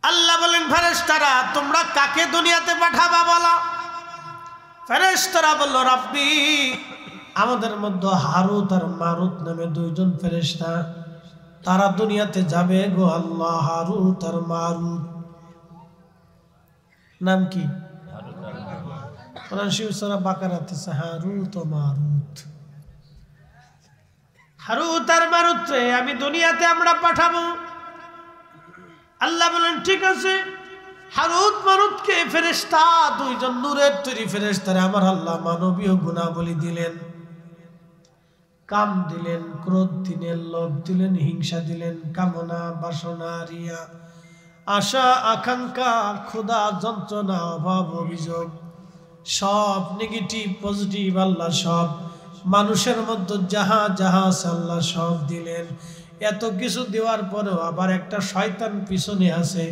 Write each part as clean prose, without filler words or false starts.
আল্লাহ বলেন ফেরেশতারা তোমরা কাকে দুনিয়াতে পাঠাবা বলো। ফেরেশতারা বলল রাব্বি আমাদের মধ্যে হারুত আর মারুত নামে দুইজন ফেরেশতা, তারা দুনিয়াতে যাবে গো আল্লাহ। হারুত আর মারুত নাম কি? কোরআন শরীফ সূরা বাকারাতে হারুত ও মারুত। হারুত আর মারুত আমি দুনিয়াতে আমরা পাঠাবো। আল্লাহ বলেন ঠিক আছে। হারুত মারুতকে ফেরেশতা দুইজন নূরের তৈরি ফেরেশতারে আমার আল্লাহ মানবীয় গুণাবলী দিলেন, কাম দিলেন, ক্রোধ দিলেন, লোভ দিলেন, হিংসা দিলেন, কামনা বাসনা রিয়া আশা আকাঙ্ক্ষা ক্ষুধা যন্ত্রণা অভাব অভিযোগ সব নেগেটিভ পজিটিভ আল্লাহ সব মানুষের মধ্যে যাহা যাহা আল্লাহ সব দিলেন। এত কিছু দেওয়ার পরেও আবার একটা শয়তান পিছনে আছে,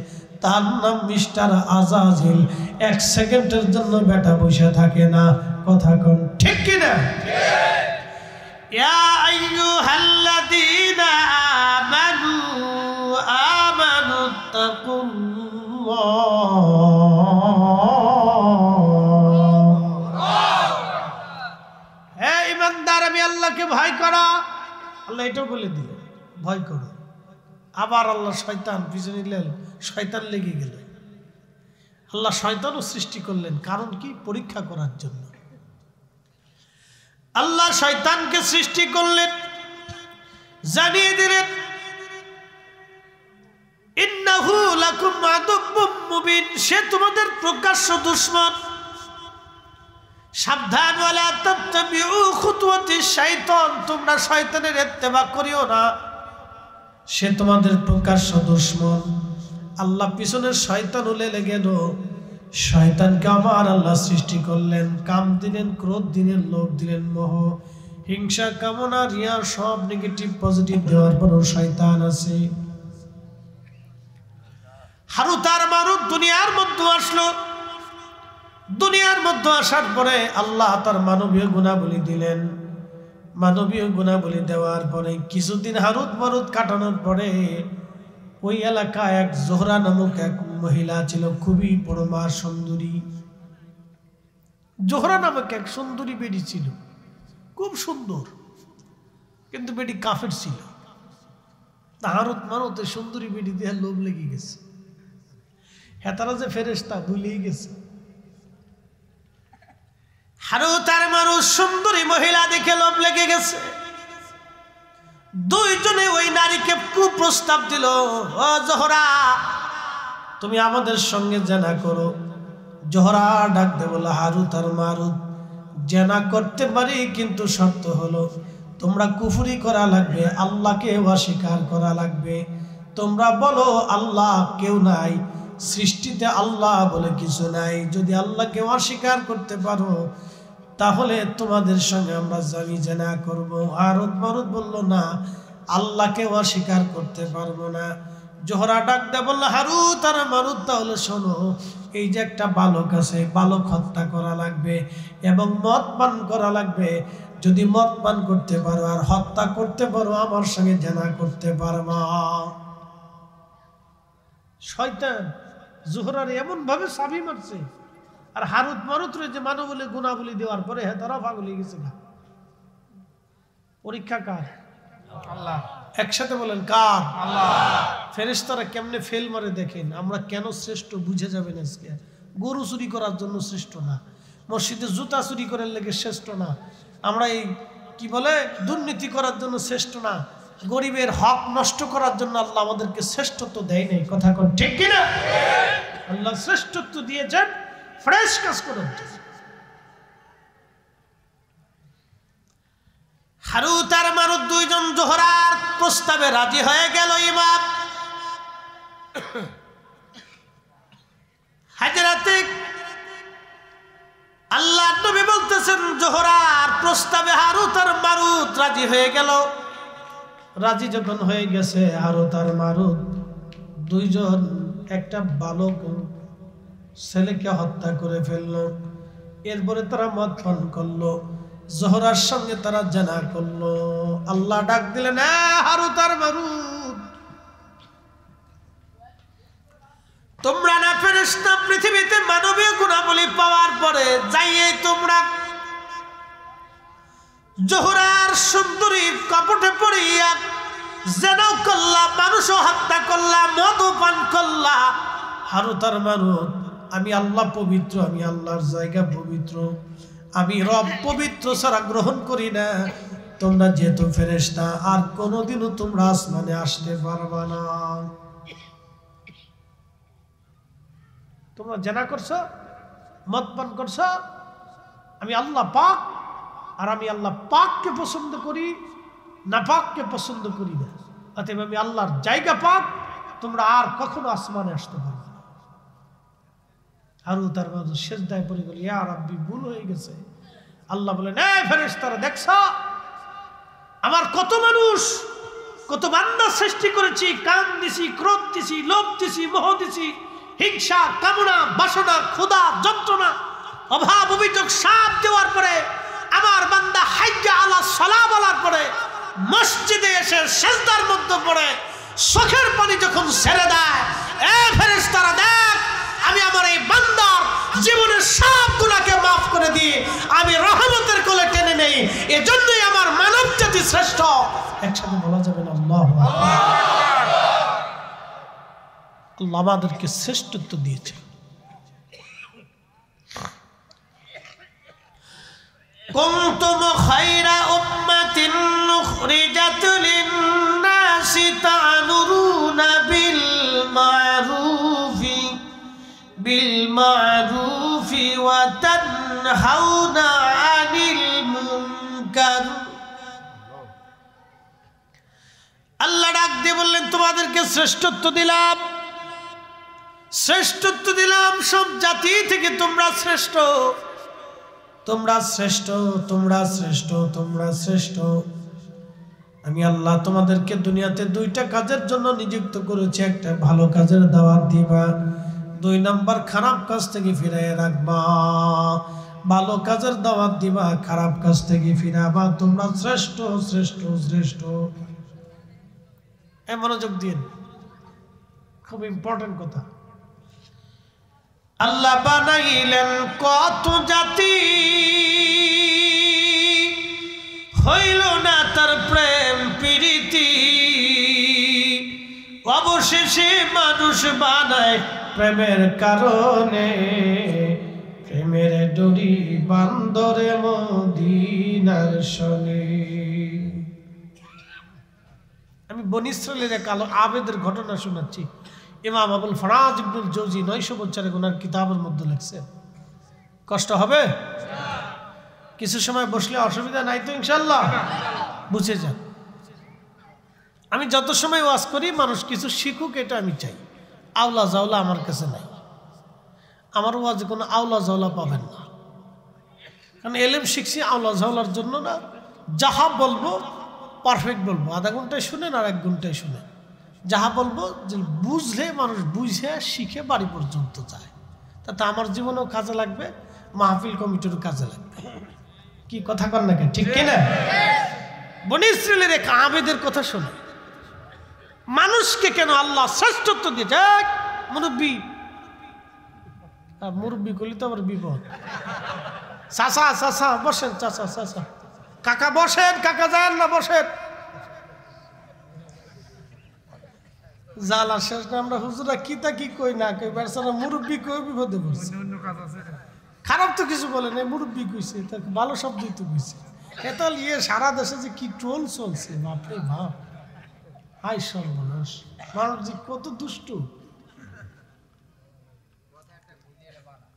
তার নাম মিস্টার আজাজিল। এক সেকেন্ডের জন্য বেটা বসে থাকে না। কথা কোন ঠিক কিনা? ইয়া আইয়ুহাল্লাযীনা আমানু আমানুত্তাকুল্লাহ। হে ঈমানদার আমি আল্লাহকে ভয় করো। আল্লাহ এটাও বলে দিলেন ভয় করো। আবার আল্লাহ শয়তান পিছনে নিলেন, শয়তান লেগে গেল। আল্লাহ শয়তানও সৃষ্টি করলেন, কারণ কি? পরীক্ষা করার জন্য। আল্লাহ শয়তানকে সৃষ্টি করলেন, জানিয়ে দিলেন ইন্নাহু লাকুম আদুব্বুম মুবিন, সে তোমাদের প্রকাশ্য দুশমন। সাবধান, ওয়ালা তাত্তাবিউ খুতুওয়াতিশ শাইতান, তোমরা শয়তানের ইত্তেবা করিও না, সে তোমাদের প্রকাশ্য দুশমন। আল্লাহ পিছনের শয়তান লেগে গেল। শয়তানকে আমার আল্লাহ সৃষ্টি করলেন, কাম দিলেন, ক্রোধ দিলেন, লোভ দিলেন, মোহ হিংসা কামনা রিয়া সব নেগেটিভ পজিটিভ দেওয়ার পরও শয়তান আছে। হারুত আর মারুত দুনিয়ার মধ্যে আসলো। দুনিয়ার মধ্যে আসার পরে আল্লাহ তার মানবীয় গুণাবলী দিলেন। মানবীয় গুণাবলী দেওয়ার পরে কিছুদিন হারুত মারুত কাটানোর পরে ওই এলাকায় এক জোহরা নামক এক মহিলা ছিল, খুবই পরমা সুন্দরী। জোহরা নামক এক সুন্দরী বেডি ছিল, খুব সুন্দর, কিন্তু বেডি কাফের ছিল। হারুত মারুতের সুন্দরী বেডি দিয়ে লোভ লেগে গেছে। হ্যাঁ, তারা যে ফেরেশতা ভুলেই গেছে। হারুত আর মারুত সুন্দরী মহিলা দেখে লোভ লেগে গেছে। দুইজনে ওই নারীকে কুপ্রস্তাব দিল, ও জোহরা তুমি আমাদের সঙ্গে জেনা করো। জোহরা ডাক দে বলল, হারুত আর মারুত জেনা করতে পারি, কিন্তু শর্ত হলো তোমরা কুফরি করা লাগবে, আল্লাহকে অস্বীকার করা লাগবে। তোমরা বলো আল্লাহ কেউ নাই, সৃষ্টিতে আল্লাহ বলে কিছু নাই। যদি আল্লাহকে অস্বীকার করতে পারো তাহলে তোমাদের সঙ্গে আমরা জেনা করব। হারুত মারুত বলল না, আল্লাহকে অস্বীকার করতে পারবো না। জোহরা ডাক দে বলল, হারুত আর মারুত তাহলে শোনো, এই যে একটা বালক আছে, বালক হত্যা করা লাগবে এবং মদ পান করা লাগবে। যদি মদ পান করতে পারো আর হত্যা করতে পারো, আমার সঙ্গে জেনা করতে পারবা। শয়তান জোহরার এমন ভাবে চাবি মারছে, আর হারুত মারুত যে মানবলী গুণাবলী দেওয়ার পরে তারা পাগল হয়ে গেছে। পরীক্ষা কার? আল্লাহ। একসাথে বলেন কার? আল্লাহ। ফেরেশতারা কেমনে ফেল মারে দেখেন। আমরা কেন শ্রেষ্ঠ বুঝে যাবেন আজকে। গরু চুরি করার জন্য শ্রেষ্ঠ না, মসজিদে জুতা চুরি করার লেগে শ্রেষ্ঠ না, আমরা এই কি বলে দুর্নীতি করার জন্য শ্রেষ্ঠ না, গরিবের হক নষ্ট করার জন্য আল্লাহ আমাদেরকে শ্রেষ্ঠত্ব দেয় নাই। কথা কোন ঠিক কিনা? আল্লাহ শ্রেষ্ঠত্ব দিয়েছেন ফ্রেশ কাজ করার জন্য। হারুত আর মারুত দুইজন জোহরার প্রস্তাবে রাজি হয়ে গেল। ইমাম হাজরাতে আল্লাহ নবী বলতেছেন, জোহরার প্রস্তাবে হারুত আর মারুত রাজি হয়ে গেল। রাজি যখন হয়ে গেছে, হারুত আর মারুত দুইজন একটা বালক ছেলেকে হত্যা করে ফেললো। এরপরে তারা মদ পান করলো, জোহরার সঙ্গে তারা জেনা করলো। আল্লাহ ডাক দিলেন, হারুত আর মারুত তোমরা না ফেরেশতা পৃথিবীতে মানবীয় গুণাবলী পাওয়ার পরে যাইয়ে তোমরা জোহরার সুন্দরীর কপটে পড়িয়া জেনা করলা, মানুষও হত্যা করলা, মদও পান করলা। হারুত আর মারুত, আমি আল্লাহ পবিত্র, আমি আল্লাহর জায়গা পবিত্র, আমি রব পবিত্র ছাড়া গ্রহণ করি না। তোমরা যেহেতু ফেরেশতা, আর কোনোদিনও তোমরা আসমানে আসতে পারবা না। তোমরা জেনা করছো, মদ পান করছো, আমি আল্লাহ পাক, আর আমি আল্লাহ পাককে পছন্দ করি, না পাককে পছন্দ করি না। অতএব আমি আল্লাহর জায়গা পাক, তোমরা আর কখনো আসমানে আসতে পারবে না। হারুত আর মারুত সিজদায় পড়ে গেল, ইয়া রাব্বি, ভুল হয়ে গেছে। আল্লাহ বলেন, এই ফেরেশতারা, দেখছো আমার কত মানুষ, কত বান্দা সৃষ্টি করেছি, কাম দিছি, ক্রোধ দিছি, লোভ দিছি, মোহ দিছি, হিংসা, কামনা, বাসনা, ক্ষুধা, যন্ত্রণা, অভাব, অভিযোগ সব দেওয়ার পরে আমার বান্দা হাইয়া আলা সালাহ বলার পরে মসজিদে এসে সিজদার মধ্যে পড়ে চোখের পানি যখন ছেড়ে দেয়, এ ফেরেশতারা দেখ, আমি আমার এই বান্দার জীবনের সব গুনাহকে মাফ করে দিয়ে আমি রহমতের কোলে টেনে নেই। এজন্যই আমার মানব জাতি শ্রেষ্ঠ। একসাথে বলা যাবে না আল্লাহু আকবার। আল্লাহ আমাদেরকে শ্রেষ্ঠত্ব দিয়েছে। কুনতুম খায়রা উম্মাতিন উখরিজাত লিন-নাসি তা'মুরুনা বিল-মা'রুফি ওয়া তানহাউনা 'আনিল মুনকার। আল্লাহ ডাক দিয়ে বললেন, তোমাদেরকে শ্রেষ্ঠত্ব দিলাম, শ্রেষ্ঠত্ব দিলাম, সব জাতি থেকে তোমরা শ্রেষ্ঠ, তোমরা শ্রেষ্ঠ, তোমরা শ্রেষ্ঠ, তোমরা শ্রেষ্ঠ। আমি আল্লাহ তোমাদেরকে দুনিয়াতে দুইটা কাজের জন্য নিযুক্ত করেছি। একটা ভালো কাজের দাওয়াত দিবা, 2 নাম্বার খারাপ কাজ থেকে ফিরাইয়া রাখবা। ভালো কাজের দাওয়াত দিবা, খারাপ কাজ থেকে ফিরাবা। তোমরা শ্রেষ্ঠ, শ্রেষ্ঠ, শ্রেষ্ঠ। এ মনোযোগ দিন, খুব ইম্পর্টেন্ট কথা। আল্লাহ বানাইলেন কত জাতি, হইল না তার প্রেম প্রীতি, অবশেষে মানুষ বানায় প্রেমের কারণে। প্রেমের ডোরি বান্দরে মদিনার শনে। আমি বনী ইসরাইলের এক আবেদের ঘটনা শোনাচ্ছি। ইমাম আবুল ফরাজ ইবনুল জৌজি 900 বছরের ওনার কিতাবের মধ্যে লিখছেন। কষ্ট হবে? কিছু সময় বসলে অসুবিধা নাই তো ইনশাআল্লাহ? বুঝে যান। আমি যত সময় ওয়াজ করি মানুষ কিছু শিখুক, এটা আমি চাই। আওলা জাওলা আমার কাছে নাই। আমার ওয়াজে কোনো আওলা জাওলা পাবেন না, কারণ এলেম শিখছি আওলা জাওলার জন্য না। যাহা বলবো পারফেক্ট বলবো, আধা ঘন্টায় শুনেন আর 1 ঘন্টায় শুনেন। যাহা বলবো যে বুঝলে মানুষ বুঝে শিখে বাড়ি পর্যন্ত যায়, তাতে আমার জীবনেও কাজে লাগবে, মাহফিল কমিটিরও কাজে লাগবে। কি কথা কন না, ঠিক কিনা? বনী ইসরাইলের এক আবেদের কথা শোনে, মানুষকে কেন আল্লাহ শ্রেষ্ঠত্ব দিয়েছে। মুরব্বী, মুরব্বী করলে তো আবার বিপদ। চাচা, চাচা বসেন, চাচা, চাচা, কাকা বসেন, কাকা যান না, বসেন। জালা শেষ না, আমরা হুজুরা কিতা কি কই না কই, বেচারা মুরব্বী কই বিপদে পড়ছে। খারাপ তো কিছু বলে নাই, মুরব্বী কইছে, ভালো শব্দই তো কইছে। এটা নিয়ে সারা দেশে যে কি ট্রোল চলছে, বাপরে বাপ, হাই সর্বনাশ। মানুষ যে কত দুষ্টু।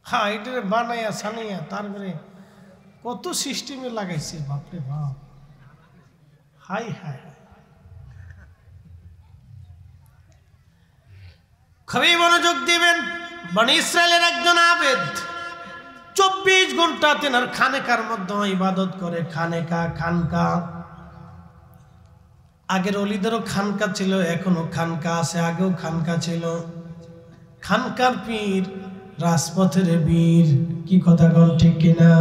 হ্যাঁ, এটা বানাইয়া ছানাইয়া তারপরে কত সিস্টেমে লাগাইছে, বাপরে বাপ, হাই হাই। খুবই মনোযোগ দিবেন। বনী ইসরাইলের একজন আবেদ 24 ঘন্টা তেনার খানেকার মধ্যে ইবাদত করে। খানেকা, খানকা। আগের অলিদেরও খানকা ছিল, এখনো খানকা আছে, আগেও খানকা ছিল। খানকার পীর, রাজপথের বীর। কি কথা বল, ঠিক কিনা?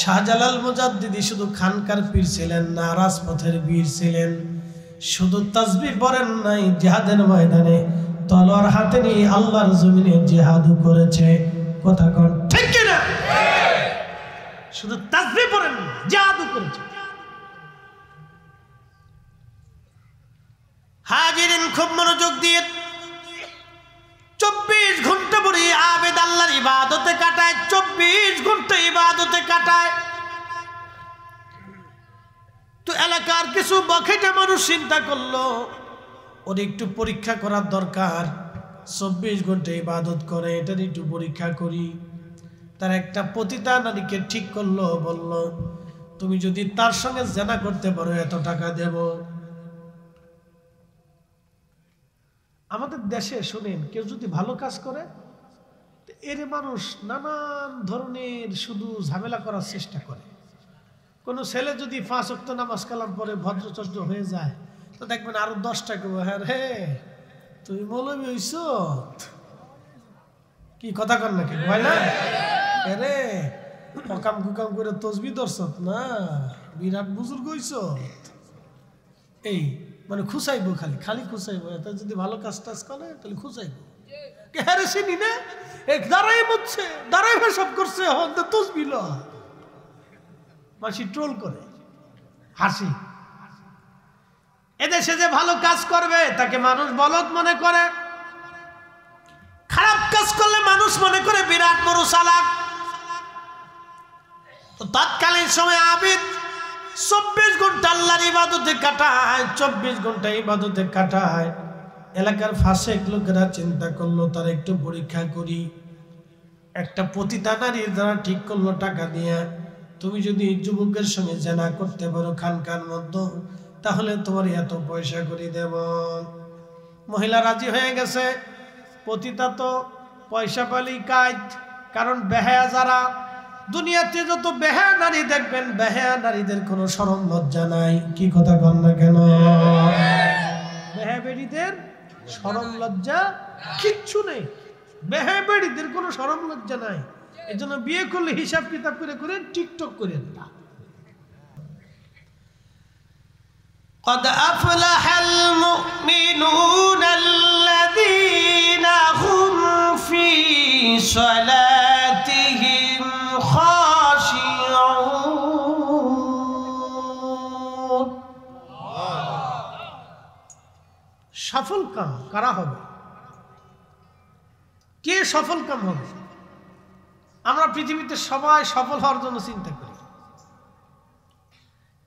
শাহজালাল মুজাদ্দিদি শুধু খানকার পীর ছিলেন না, রাজপথের বীর ছিলেন। শুধু তাসবিহ পড়েন নাই, জিহাদের ময়দানে তলোয়ার হাতে নিয়ে আল্লাহর জমিনে জিহাদও করেছে। কথা কোন ঠিক কিনা? শুধু তাসবিহ পড়েন, জিহাদও করেছে। হাজিরিন খুব মনোযোগ দিয়ে 24 ঘন্টা পরে আবেদ আল্লাহর ইবাদতে কাটায়, 24 ঘন্টা ইবাদতে কাটায়। তো এলাকার কিছু বখাটে মানুষ চিন্তা করলো ওর একটু পরীক্ষা করার দরকার, 24 ঘন্টা ইবাদত করে, এটার একটু পরীক্ষা করি। তার একটা পতিতা নারীকে ঠিক করলো, বলল তুমি যদি তার সঙ্গে জেনা করতে পারো এত টাকা দেব। আমাদের দেশে শুনেন, কেউ যদি ভালো কাজ করে এর মানুষ নানান ধরনের শুধু ঝামেলা করার চেষ্টা করে। কোনো ছেলে যদি 5 ওয়াক্ত নামাজ কালাম পরে ভদ্রচর্য হয়ে যায় তো দেখবেন আরো 10টা কেউ, হ্যাঁ রে তুই মৌলবী হইছ, কি কথা কর নাকি ভাই না রে, অকাম কুকাম করে তসবি দর্শক না, বিরাট বুজুর্গ হইছ। এই মানে খুশাইবো, খালি খালি খুশাইবো। এটা যদি ভালো কাজ টাজ করে তাহলে খুশাইবো। হ্যাঁ রে চিনি না, এক দাঁড়াই বলছে, দাঁড়াই সব করছে, হন তসবি ল, মাসি ট্রোল করে, হাসি। এদেশে যে ভালো কাজ করবে তাকে মানুষ বলদ মনে করে, খারাপ কাজ করলে মানুষ মনে করে বিরাট বড় চালাক। তো তৎকালীন সময় আবিদ 24 ঘন্টা আল্লাহর ইবাদতে কাটায়, 24 ঘন্টা ইবাদতে কাটায়। এলাকার ফাসেক লোকেরা চিন্তা করলো তার একটু পরীক্ষা করি। একটা পতিতা নারীর দ্বারা ঠিক করলো টাকা দিয়ে, তুমি যদি যুবকের সঙ্গে জেনা করতে পারো খানকার মধ্যে তাহলে তোমার এত পয়সা করে দেব। মহিলা রাজি হয়ে গেছে। পতিতা তো পয়সা পালি কাজ, কারণ বেহায়া যারা দুনিয়াতে যত বেহায়া নারী দেখবেন, বেহায়া নারীদের কোনো শরম লজ্জা নাই। কি কথা বল না কেন? বেহায়া বেড়িদের শরম লজ্জা কিচ্ছু নেই, বেহায়া বেড়িদের কোনো শরম লজ্জা নাই। এই জন্য বিয়ে করলে হিসাব কিতাব করে করেন, টিকটক করেন না। قد أفلح المؤمنون الذين هم في صلاتهم خاشعون। সফল কাম কারা হবে? কে সফল কাম হবে? আমরা পৃথিবীতে সবাই সফল হওয়ার জন্য চিন্তা করি।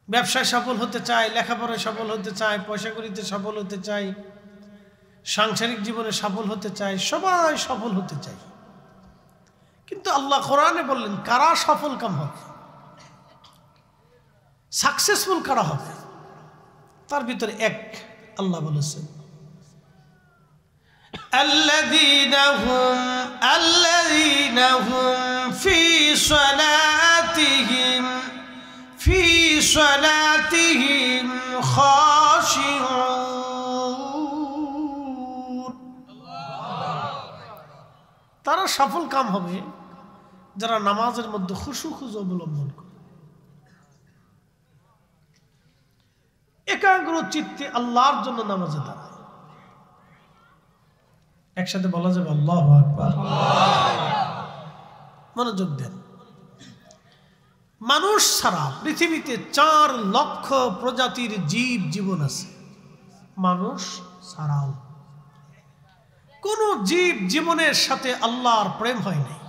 ব্যবসায় সফল হতে চাই, লেখাপড়ায় সফল হতে চাই, পয়সা করিতে সফল হতে চাই, সাংসারিক জীবনে সফল হতে চাই, সবাই সফল হতে চাই। কিন্তু আল্লাহ কোরআনে বললেন কারা সফল কাম হবে, সাকসেসফুল কারা হবে, তার ভিতরে এক আল্লাহ বলেছেন আল্লাযীনা হুম ফি সালাতিহিম খাশিউন। তারা সফল কাম হবে যারা নামাজের মধ্যে খুশু অবলম্বন করে, একাগ্র চিত্তে আল্লাহর জন্য নামাজে দাঁড়ায়। একসাথে বলা যাবে আল্লাহু আকবার। মনোযোগ দেন। মানুষ ছাড়া পৃথিবীতে 4 লক্ষ প্রজাতির জীব জীবন আছে। মানুষ ছাড়াও কোন জীব জীবনের সাথে আল্লাহর প্রেম হয় নাই।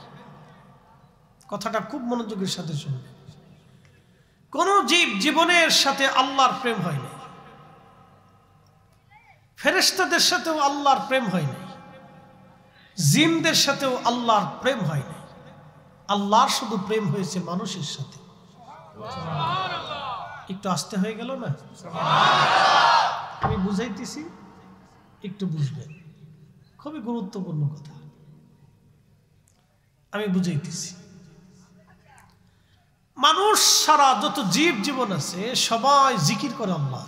কথাটা খুব মনোযোগের সাথে শুনবেন। কোন জীব জীবনের সাথে আল্লাহর প্রেম হয় নাই। ফেরেশতাদের সাথেও আল্লাহর প্রেম হয় নাই, জিনদের সাথেও আল্লাহর প্রেম হয় নাই। আল্লাহর শুধু প্রেম হয়েছে মানুষের সাথে। একটু আস্তে হয়ে গেল না? আমি বুঝাইতেছি, একটু বুঝবেন, খুবই গুরুত্বপূর্ণ কথা আমি বুঝাইতেছি। মানুষ সারা যত জীব জীবন আছে সবাই জিকির করে আল্লাহ।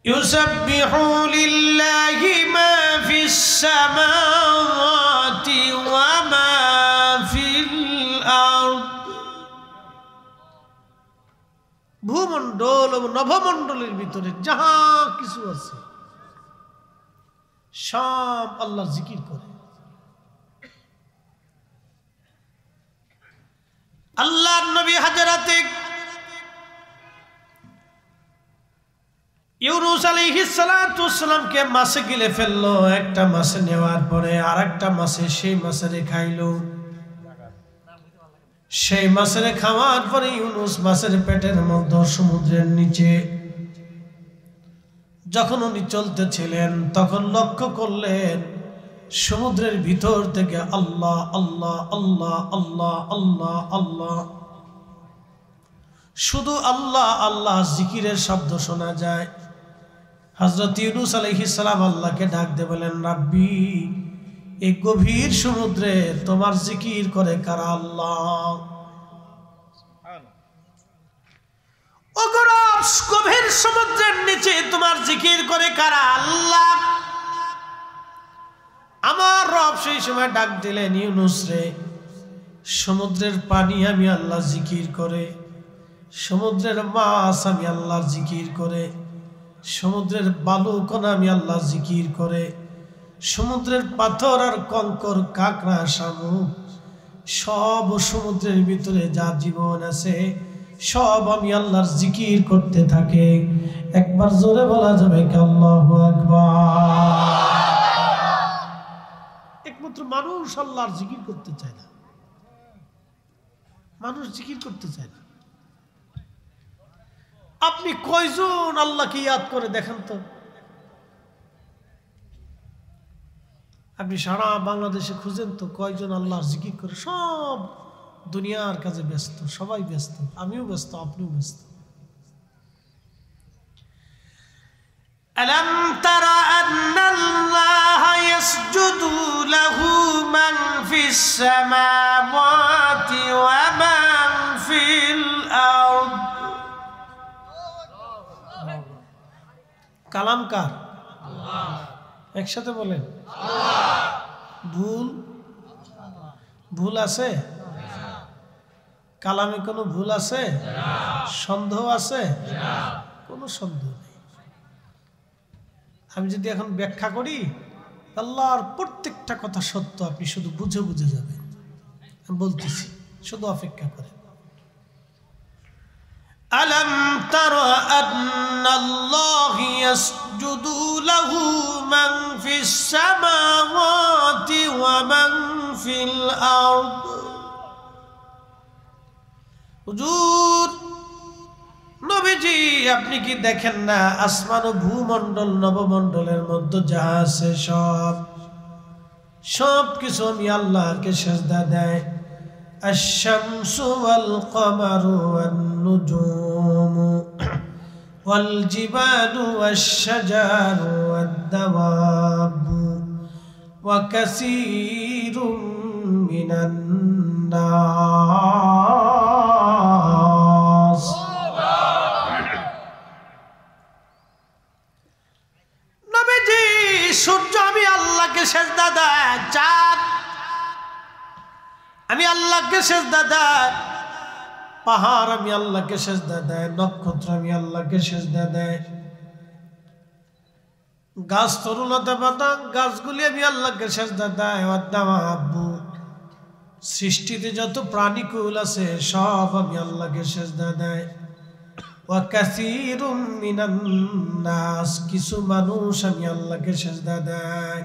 ইউসাব্বিহু লিল্লাহি মা ফিস সামাওয়াতি ওয়া মা ফিল আরদ। ভূমণ্ডল ও নভমণ্ডলের ভিতরে যাহা কিছু আছে সব আল্লাহর জিকির করে। আল্লাহর নবী হাজরাতে ইউনুস আলাইহিস সালাতু ওয়াসসালামকে মাছে গিলে ফেললো। একটা মাছে নেওয়ার পরে আরেকটা মাছে সেই মাছেরে খাইলো। সেই মাছেরে খাওয়ার পরে ইউনুস মাছের পেটের মধ্যে সমুদ্রের নিচে যখন উনি চলতেছিলেন তখন লক্ষ্য করলেন সমুদ্রের ভিতর থেকে আল্লাহ আল্লাহ আল্লাহ আল্লাহ আল্লাহ আল্লাহ, শুধু আল্লাহ আল্লাহ জিকিরের শব্দ শোনা যায়। হযরত ইউনুস আলাইহিস সালাম আল্লাহকে ডাক দিয়ে বলেন, রাব্বি, এই গভীর সমুদ্রে তোমার জিকির করে কারা? আল্লাহ। ও গভীর সমুদ্রের নিচে তোমার জিকির করে কারা? আল্লাহ। আমার রব সেই সময় ডাক দিলেন, ইউনুস রে, সমুদ্রের পানি আমি আল্লাহ জিকির করে, সমুদ্রের মাছ আমি আল্লাহর জিকির করে, সমুদ্রের বালুকণা আমি আল্লাহ জিকির করে, সমুদ্রের পাথর আর কঙ্কর কাঁকড়া শামুক সব সমুদ্রের ভিতরে যা জীবন আছে সব আমি আল্লাহর জিকির করতে থাকে। একবার জোরে বলা যাবে কি আল্লাহু আকবার? একমাত্র মানুষ আল্লাহর জিকির করতে চায় না, মানুষ জিকির করতে চায় না। আপনি কয়জন আল্লাহকে ইয়াদ করে দেখেন তো? আপনি সারা বাংলাদেশে খুঁজেন তো কয়জন আল্লাহর জিকির করে? সব দুনিয়ার কাজে ব্যস্ত, সবাই ব্যস্ত, আমিও ব্যস্ত, আপনিও ব্যস্ত। আলাম তারা আন্নাল্লাহ ইয়াসজুদু লাহু মান ফিস সামাওয়াতি ওয়া মান ফিল আরদ। কালাম কার? আল্লাহ। একসাথে বলেন আল্লাহ। ভুল ভুল আছে? কালামে কোনো ভুল আছে? সন্দেহ আছে? কোনো সন্দেহ নেই। আমি যদি এখন ব্যাখ্যা করি আল্লাহর প্রত্যেকটা কথা সত্য, আপনি শুধু বুঝে বুঝে যাবেন। আমি বলতেছি, শুধু অপেক্ষা করেন। আলাম তারা আন্নাল্লাহু ইয়াসজুদু লাহু মান ফিস সামাওয়াতি ওয়া মান ফিল আরদ। হুজুর নবীজি, আপনি কি দেখেন না আসমান ও ভূমণ্ডল নবমণ্ডলের মধ্যে যা আছে সব কিছু আমি আল্লাহকে সিজদা দেয়। আশ-শামসু ওয়াল কমারু ওয়ান নুজুমু ওয়াল জিবালু ওয়াশ-শাজারু ওয়াদ-দাওয়াবু ওয়া কাসীরুম মিনান নাস। নবীজি, সূর্য আমি আল্লাহকে সিজদা দেয়, চাঁদ আমি আল্লাহকে সিজদা দেয়, পাহাড় আমি আল্লাহকে সিজদা দেয়, নক্ষত্র আমি আল্লাহকে সিজদা দেয়, গাছ তরুলতা পাতা গাছগুলি আমি আল্লাহকে সিজদা দেয়, ওয়াদ-দাওয়াবু সৃষ্টিতে যত প্রাণীকুল আছে সব আমি আল্লাহকে সিজদা দেয়, ওয়া কাসীরুম মিনান নাস কিছু মানুষ আমি আল্লাহকে সিজদা দেয়।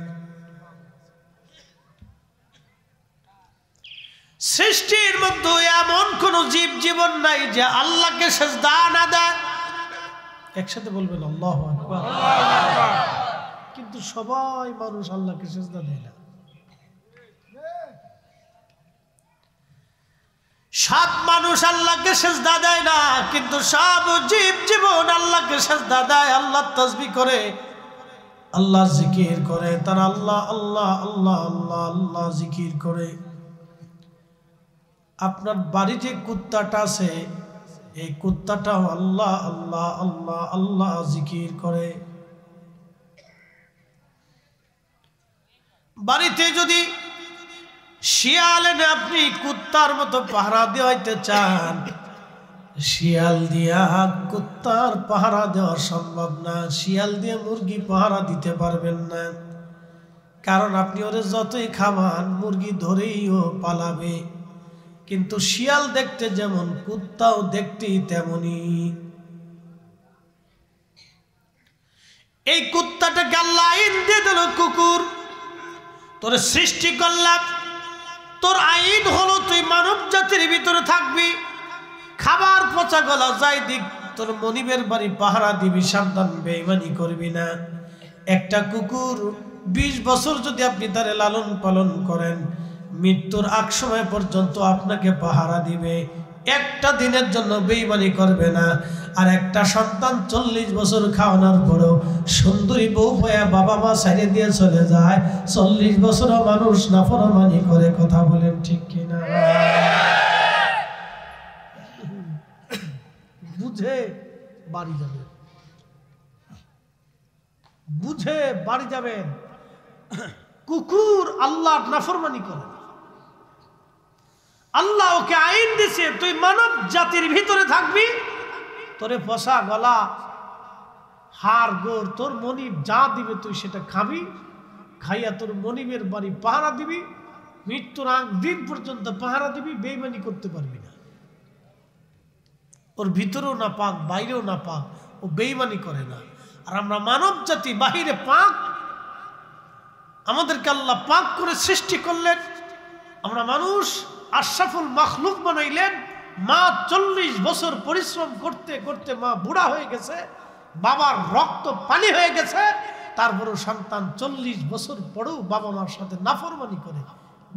সৃষ্টির মধ্যে এমন কোন জীব জীবন নাই যে আল্লাহকে সিজদা না দেয়। একসাথে বলবেন আল্লাহু আকবার। কিন্তু সবাই মানুষ আল্লাহকে সিজদা দেয় না। সব মানুষ আল্লাহকে সিজদা দেয় না, কিন্তু সব জীব জীবন আল্লাহকে সিজদা দেয়, আল্লাহর তাসবিহ করে, আল্লাহর জিকির করে, তারা আল্লাহ আল্লাহ আল্লাহ আল্লাহ আল্লাহ জিকির করে। আপনার বাড়ি যে কুত্তাটা আছে এই কুত্তাটাও আল্লাহ আল্লাহ আল্লাহ আল্লাহ জিকির করে। বাড়িতে যদি শিয়াল এনে আপনি কুত্তার মতো পাহারা দেওয়াইতে চান, শিয়াল দিয়া কুত্তার পাহারা দেওয়া সম্ভব না। শিয়াল দিয়ে মুরগি পাহারা দিতে পারবেন না, কারণ আপনি ওরে যতই খাওয়ান মুরগি ধরেইও পালাবে, কিন্তু শিয়াল দেখতে যেমন কুত্তাও দেখতেই তেমনি। এই কুত্তাটাকে আল্লাহ আইন দিয়ে দিল, কুকুর তোর সৃষ্টি করলাম, তোর আইন হলো তুই মানব জাতির ভিতরে থাকবি, খাবার পচা গলা যাই দিক তোর মনিবের বাড়ি পাহারা দিবি, সাবধান বেঈমানি করবি না। একটা কুকুর 20 বছর যদি আপনি তারে লালন পালন করেন, মৃত্যুর আগ সময় পর্যন্ত আপনাকে পাহারা দিবে, একটা দিনের জন্য বেঈমানি করবে না। আর একটা সন্তান 40 বছর খাওয়ানোর পরেও সুন্দরী বউ হয়ে বাবা মা ছেড়ে দিয়ে চলে যায়, 40 বছরও মানুষ নাফরমানি করে। কথা বলেন ঠিক কিনা? বুঝে বাড়ি যাবেন, বুঝে বাড়ি যাবেন। কুকুর আল্লাহ নাফরমানি করে, আল্লাহ ওকে আইন দিছে তুই মানব জাতির ভিতরে থাকবি, তোরে পচা গলা হাড় গোড় তোর মনিব যা দিবে তুই সেটা খাবি, খাইয়া তোর মনিবের বাড়ি পাহারা দিবি, মৃত্যুর আগ দিন পর্যন্ত পাহারা দিবি, বেঈমানি করতে পারবি না। ওর ভিতরেও না পাক বাইরেও না পাক, ও বেঈমানি করে না। আর আমরা মানব জাতি বাহিরে পাক, আমাদেরকে আল্লাহ পাক করে সৃষ্টি করলেন, আমরা মানুষ আশরাফুল মাখলুক বানাইলেন। মা 40 বছর পরিশ্রম করতে করতে মা বুড়া হয়ে গেছে, বাবার রক্ত পানি হয়ে গেছে, তারপরেও সন্তান 40 বছর পরেও বাবা মার সাথে নাফরমানি করে,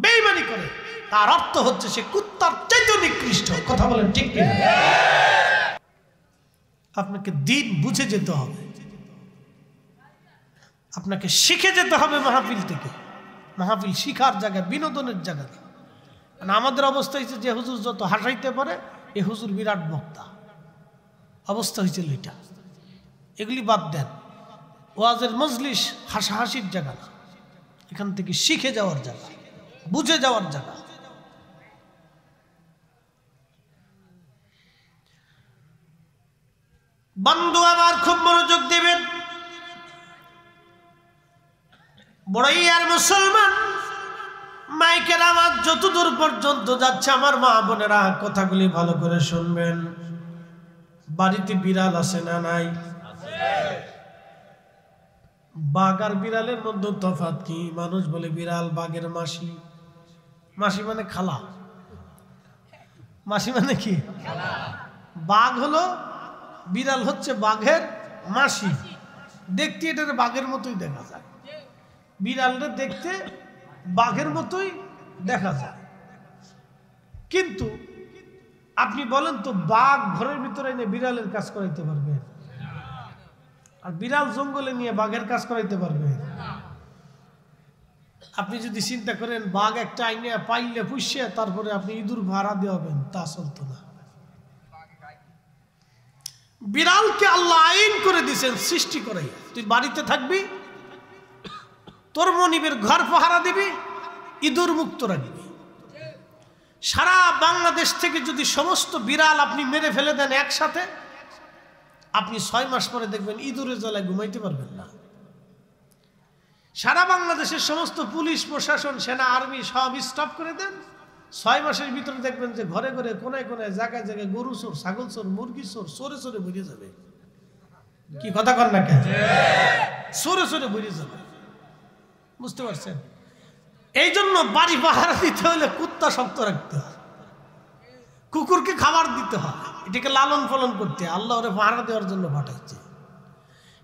বেঈমানি করে। তার অর্থ হচ্ছে সে কুত্তার চাইতে নিকৃষ্ট। কথা বলেন ঠিক কিনা? আপনাকে দিন বুঝে যেতে হবে, আপনাকে শিখে যেতে হবে মাহফিল থেকে। মাহফিল শিখার জায়গা, বিনোদনের জায়গা। আমাদের অবস্থা হয়েছে যে হুজুর যত হাসাইতে পারে এ হুজুর বিরাট বক্তা, অবস্থা হয়েছিল এটা। এগুলি বাদ দেন, ওয়াজের মজলিস হাসাহাসির জায়গা না, এখান থেকে শিখে যাওয়ার জায়গা, বুঝে যাওয়ার জায়গা। বন্ধু আমার খুব মনোযোগ দেবেন, বড়ই আর মুসলমান মাইকের আওয়াজ যতদূর পর্যন্ত যাচ্ছে আমার মা বোনেরা কথাগুলি ভালো করে শুনবেন। বাড়িতে বিড়াল আছে না নাই? বাঘ আর বিড়ালের মধ্যে তফাৎ কি? মানুষ বলে বিড়াল বাঘের মাসি, মাসি মানে খালা, মাসি মানে কি? বাঘ হলো, বিড়াল হচ্ছে বাঘের মাসি। দেখতে এটা বাঘের মতোই দেখা যায়, বিড়ালটা দেখতে বাঘের মতোই দেখা যায়। কিন্তু আপনি বলেন তো, বাঘ ঘরের ভিতরে এনে বিড়ালের কাজ করাইতে পারবে? আর বিড়াল জঙ্গলে নিয়ে বাঘের কাজ করাইতে পারবে? আপনি যদি চিন্তা করেন বাঘ একটা আইনে পাইলে পুষিয়ে তারপরে আপনি ইঁদুর ভাড়া দেওয়াবেন, তা চলতো না। বিড়ালকে আল্লাহ আইন করে দিয়েছেন সৃষ্টি করে, তুই বাড়িতে থাকবি, তোর মনিবের ঘর পাহারা দিবি, ইঁদুর মুক্ত রাখবি। সারা বাংলাদেশ থেকে যদি সমস্ত বিড়াল আপনি মেরে ফেলে দেন একসাথে, আপনি 6 মাস পরে দেখবেন ইঁদুরের জ্বালায় ঘুমাইতে পারবেন না। সারা বাংলাদেশের সমস্ত পুলিশ প্রশাসন, সেনা, আর্মি সব স্টপ করে দেন, 6 মাসের ভিতরে দেখবেন যে ঘরে ঘরে কোনায় কোনায় জায়গায় জায়গায় গরু চোর, ছাগল চোর, মুরগি চোর, চোরে চোরে বেরিয়ে যাবে। কি কথা কর না কেন? চোরে চোরে বেরিয়ে যাবে, বুঝতে পারছেন? এই জন্য বাড়ি পাহারা দিতে হলে কুত্তা শক্ত রাখতে হয়, কুকুরকে খাবার দিতে হয়, এটাকে লালন পালন করতে হয়। আল্লাহ ওরে পাহারা দেওয়ার জন্য পাঠাইছে।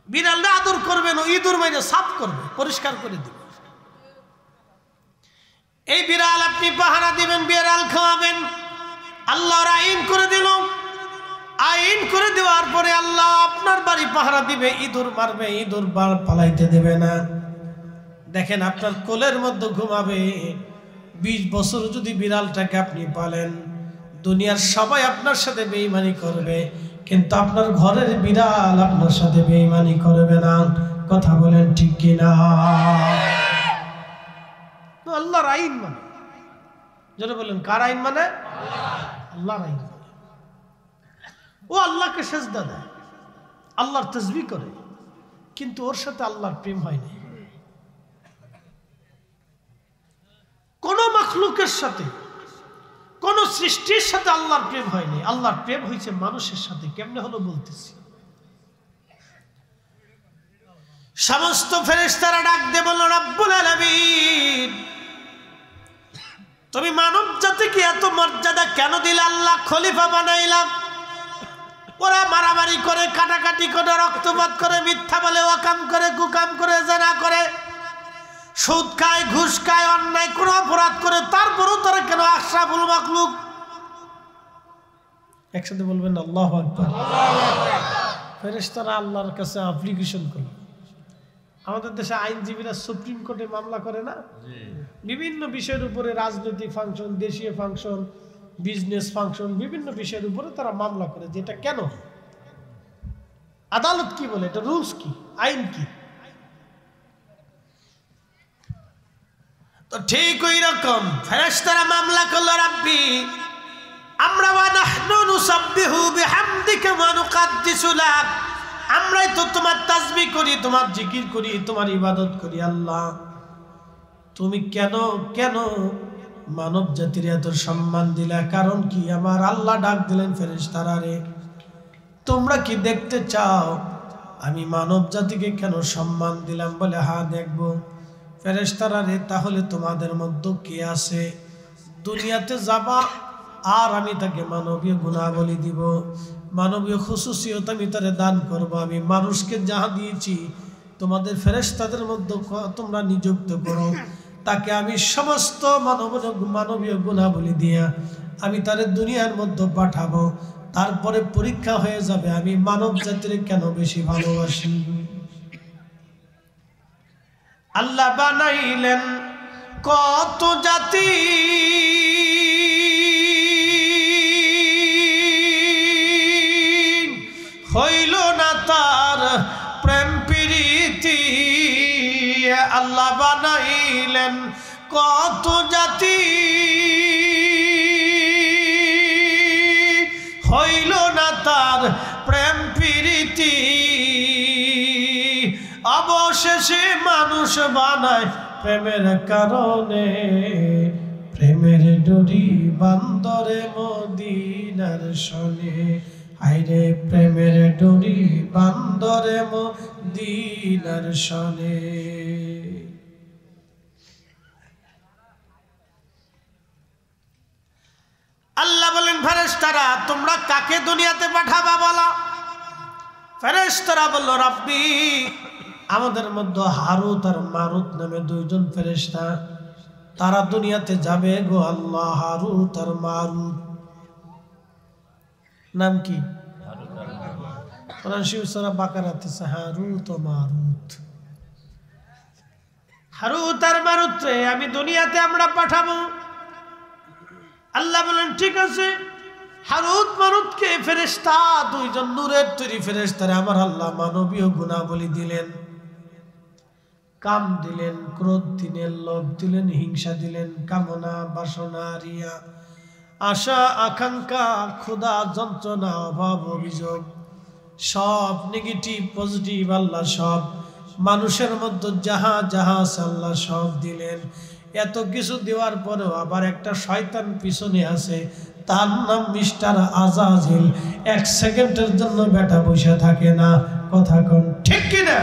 বিড়ালটা আদর করবেন, ও ইঁদুর মাইরে সাফ করবে, পরিষ্কার করে দিবে। এই বিড়াল আপনি পাহারা দিবেন, বিড়াল খাওয়াবেন, আল্লাহর আইন করে দিল। আইন করে দেওয়ার পরে আল্লাহ আপনার বাড়ি পাহারা দিবে, ইঁদুর মারবে, ইঁদুর পালাইতে দেবে না। দেখেন আপনার কোলের মধ্যে ঘুমাবে। 20 বছর যদি বিড়ালটাকে আপনি পালেন, দুনিয়ার সবাই আপনার সাথে বেঈমানি করবে, কিন্তু আপনার ঘরের বিড়াল আপনার সাথে বেঈমানি করবে না। কথা বলেন ঠিক কিনা? তো আল্লাহর আইন মানে, যারা বলেন কার আইন মানে? আল্লাহর আইন মানে। ও আল্লাহকে সেজদা দেয়, আল্লাহর তাসবিহ করে, কিন্তু ওর সাথে আল্লাহর প্রেম হয় না। মাখলুকের সাথে, কোন সৃষ্টির সাথে আল্লাহর প্রেম হয়নি। আল্লাহর প্রেম হয়েছে মানুষের সাথে। কেমনে হলো বলতেছি। সমস্ত ফেরেশতারা ডাক দিয়ে বলল, রব্বুল আলামিন, তুমি মানব জাতিকে এত মর্যাদা কেন দিলে? আল্লাহ খলিফা বানাইলাম, ওরা মারামারি করে, কাটাকাটি করে, রক্তপাত করে, মিথ্যা বলে, ওয়াকাম করে, কুকাম করে, জিনা করে, সুদ খায়, ঘুষ খায়, অন্যায় কোনো অপরাধ করে, তারপরও তারা কেন আশরাফুল মাখলুক? একসাথে বলবেন আল্লাহু আকবার। ফেরেশতারা আল্লাহর কাছে অ্যাপ্লিকেশন করে। আমাদের দেশে আইনজীবীরা সুপ্রিম কোর্টে মামলা করে না, বিভিন্ন বিষয়ের উপরে, রাজনৈতিক ফাংশন, দেশীয় ফাংশন, বিজনেস ফাংশন, বিভিন্ন বিষয়ের উপরে তারা মামলা করে যে এটা কেন, আদালত কি বলে, এটা রুলস কি, আইন কি। তো ঠিক ওই রকম ফেরেশতারা মামলা করলো, রাব্বি আমরা ওয়া নাহনু নুসাব্বিহু বিহামদিকা ওয়া নুকাদ্দিসু লাক, আমরাই তো তোমার তাসবিহ করি, তোমার জিকির করি, তোমার ইবাদত করি। আল্লাহ তুমি কেন কেন মানব জাতির এত সম্মান দিলা? কারণ কি? আমার আল্লাহ ডাক দিলেন, ফেরেশতারা রে, তোমরা কি দেখতে চাও আমি মানব জাতিকে কেন সম্মান দিলাম? বলে হ্যাঁ দেখব। ফেরেশতারা রে, তাহলে তোমাদের মধ্যে কে আছে দুনিয়াতে যাবা আর আমি তাকে মানবীয় গুণাবলী দিব, মানবীয় খুশুসিয়ত আমি তারে দান করব। আমি মানুষকে যাহা দিয়েছি তোমাদের ফেরেশতাদের মধ্যে তোমরা নিযুক্ত করো, তাকে আমি সমস্ত মানবীয় গুণাবলী দিয়া আমি তারে দুনিয়ার মধ্যে পাঠাবো। তারপরে পরীক্ষা হয়ে যাবে আমি মানব জাতির কেন বেশি ভালোবাসি। আল্লাহ বানাইলেন কত জাতি, হইল না তার প্রেম প্রীতি। আল্লাহ বানাইলেন কত জাতি, হইল না তার প্রেম প্রীতি। অবশেষে মানুষ বানায় প্রেমের কারণে, প্রেমের ডোরি বান্দরে মদিনার শনে। হায়রে প্রেমের ডোরি বান্দরে মদিনার শনে। আল্লাহ বলেন, ফেরেশতারা তোমরা কাকে দুনিয়াতে পাঠাবা বলো? ফেরেশতারা বলল, রাব্বি আমাদের মধ্যে হারুত আর মারুত নামে দুইজন ফেরেশতা, তারা দুনিয়াতে যাবে গো আল্লাহ। হারুত আর মারুত নাম কি? সূরা বাকারাতে হারুত ও মারুত। হারুত আর মারুত রে আমি দুনিয়াতে আমরা পাঠাবো। আল্লাহ বলেন ঠিক আছে। হারুত মারুতকে ফেরেশতা, দুইজন নূরের তৈরি ফেরেশতারে আমার আল্লাহ মানবীয় গুণাবলী দিলেন, কাম দিলেন, ক্রোধ দিলেন, লোভ দিলেন, হিংসা দিলেন, কামনা বাসনা রিয়া আশা আকাঙ্ক্ষা ক্ষুধা যন্ত্রণা অভাব অভিযোগ সব নেগেটিভ পজিটিভ আল্লাহ সব মানুষের মধ্যে যাহা যাহা আল্লাহ সব দিলেন। এত কিছু দেওয়ার পরেও আবার একটা শয়তান পিছনে আছে, তার নাম মিস্টার আজাজিল। এক সেকেন্ডের জন্য বেটা বসে থাকে না। কথা কোন ঠিক কিনা?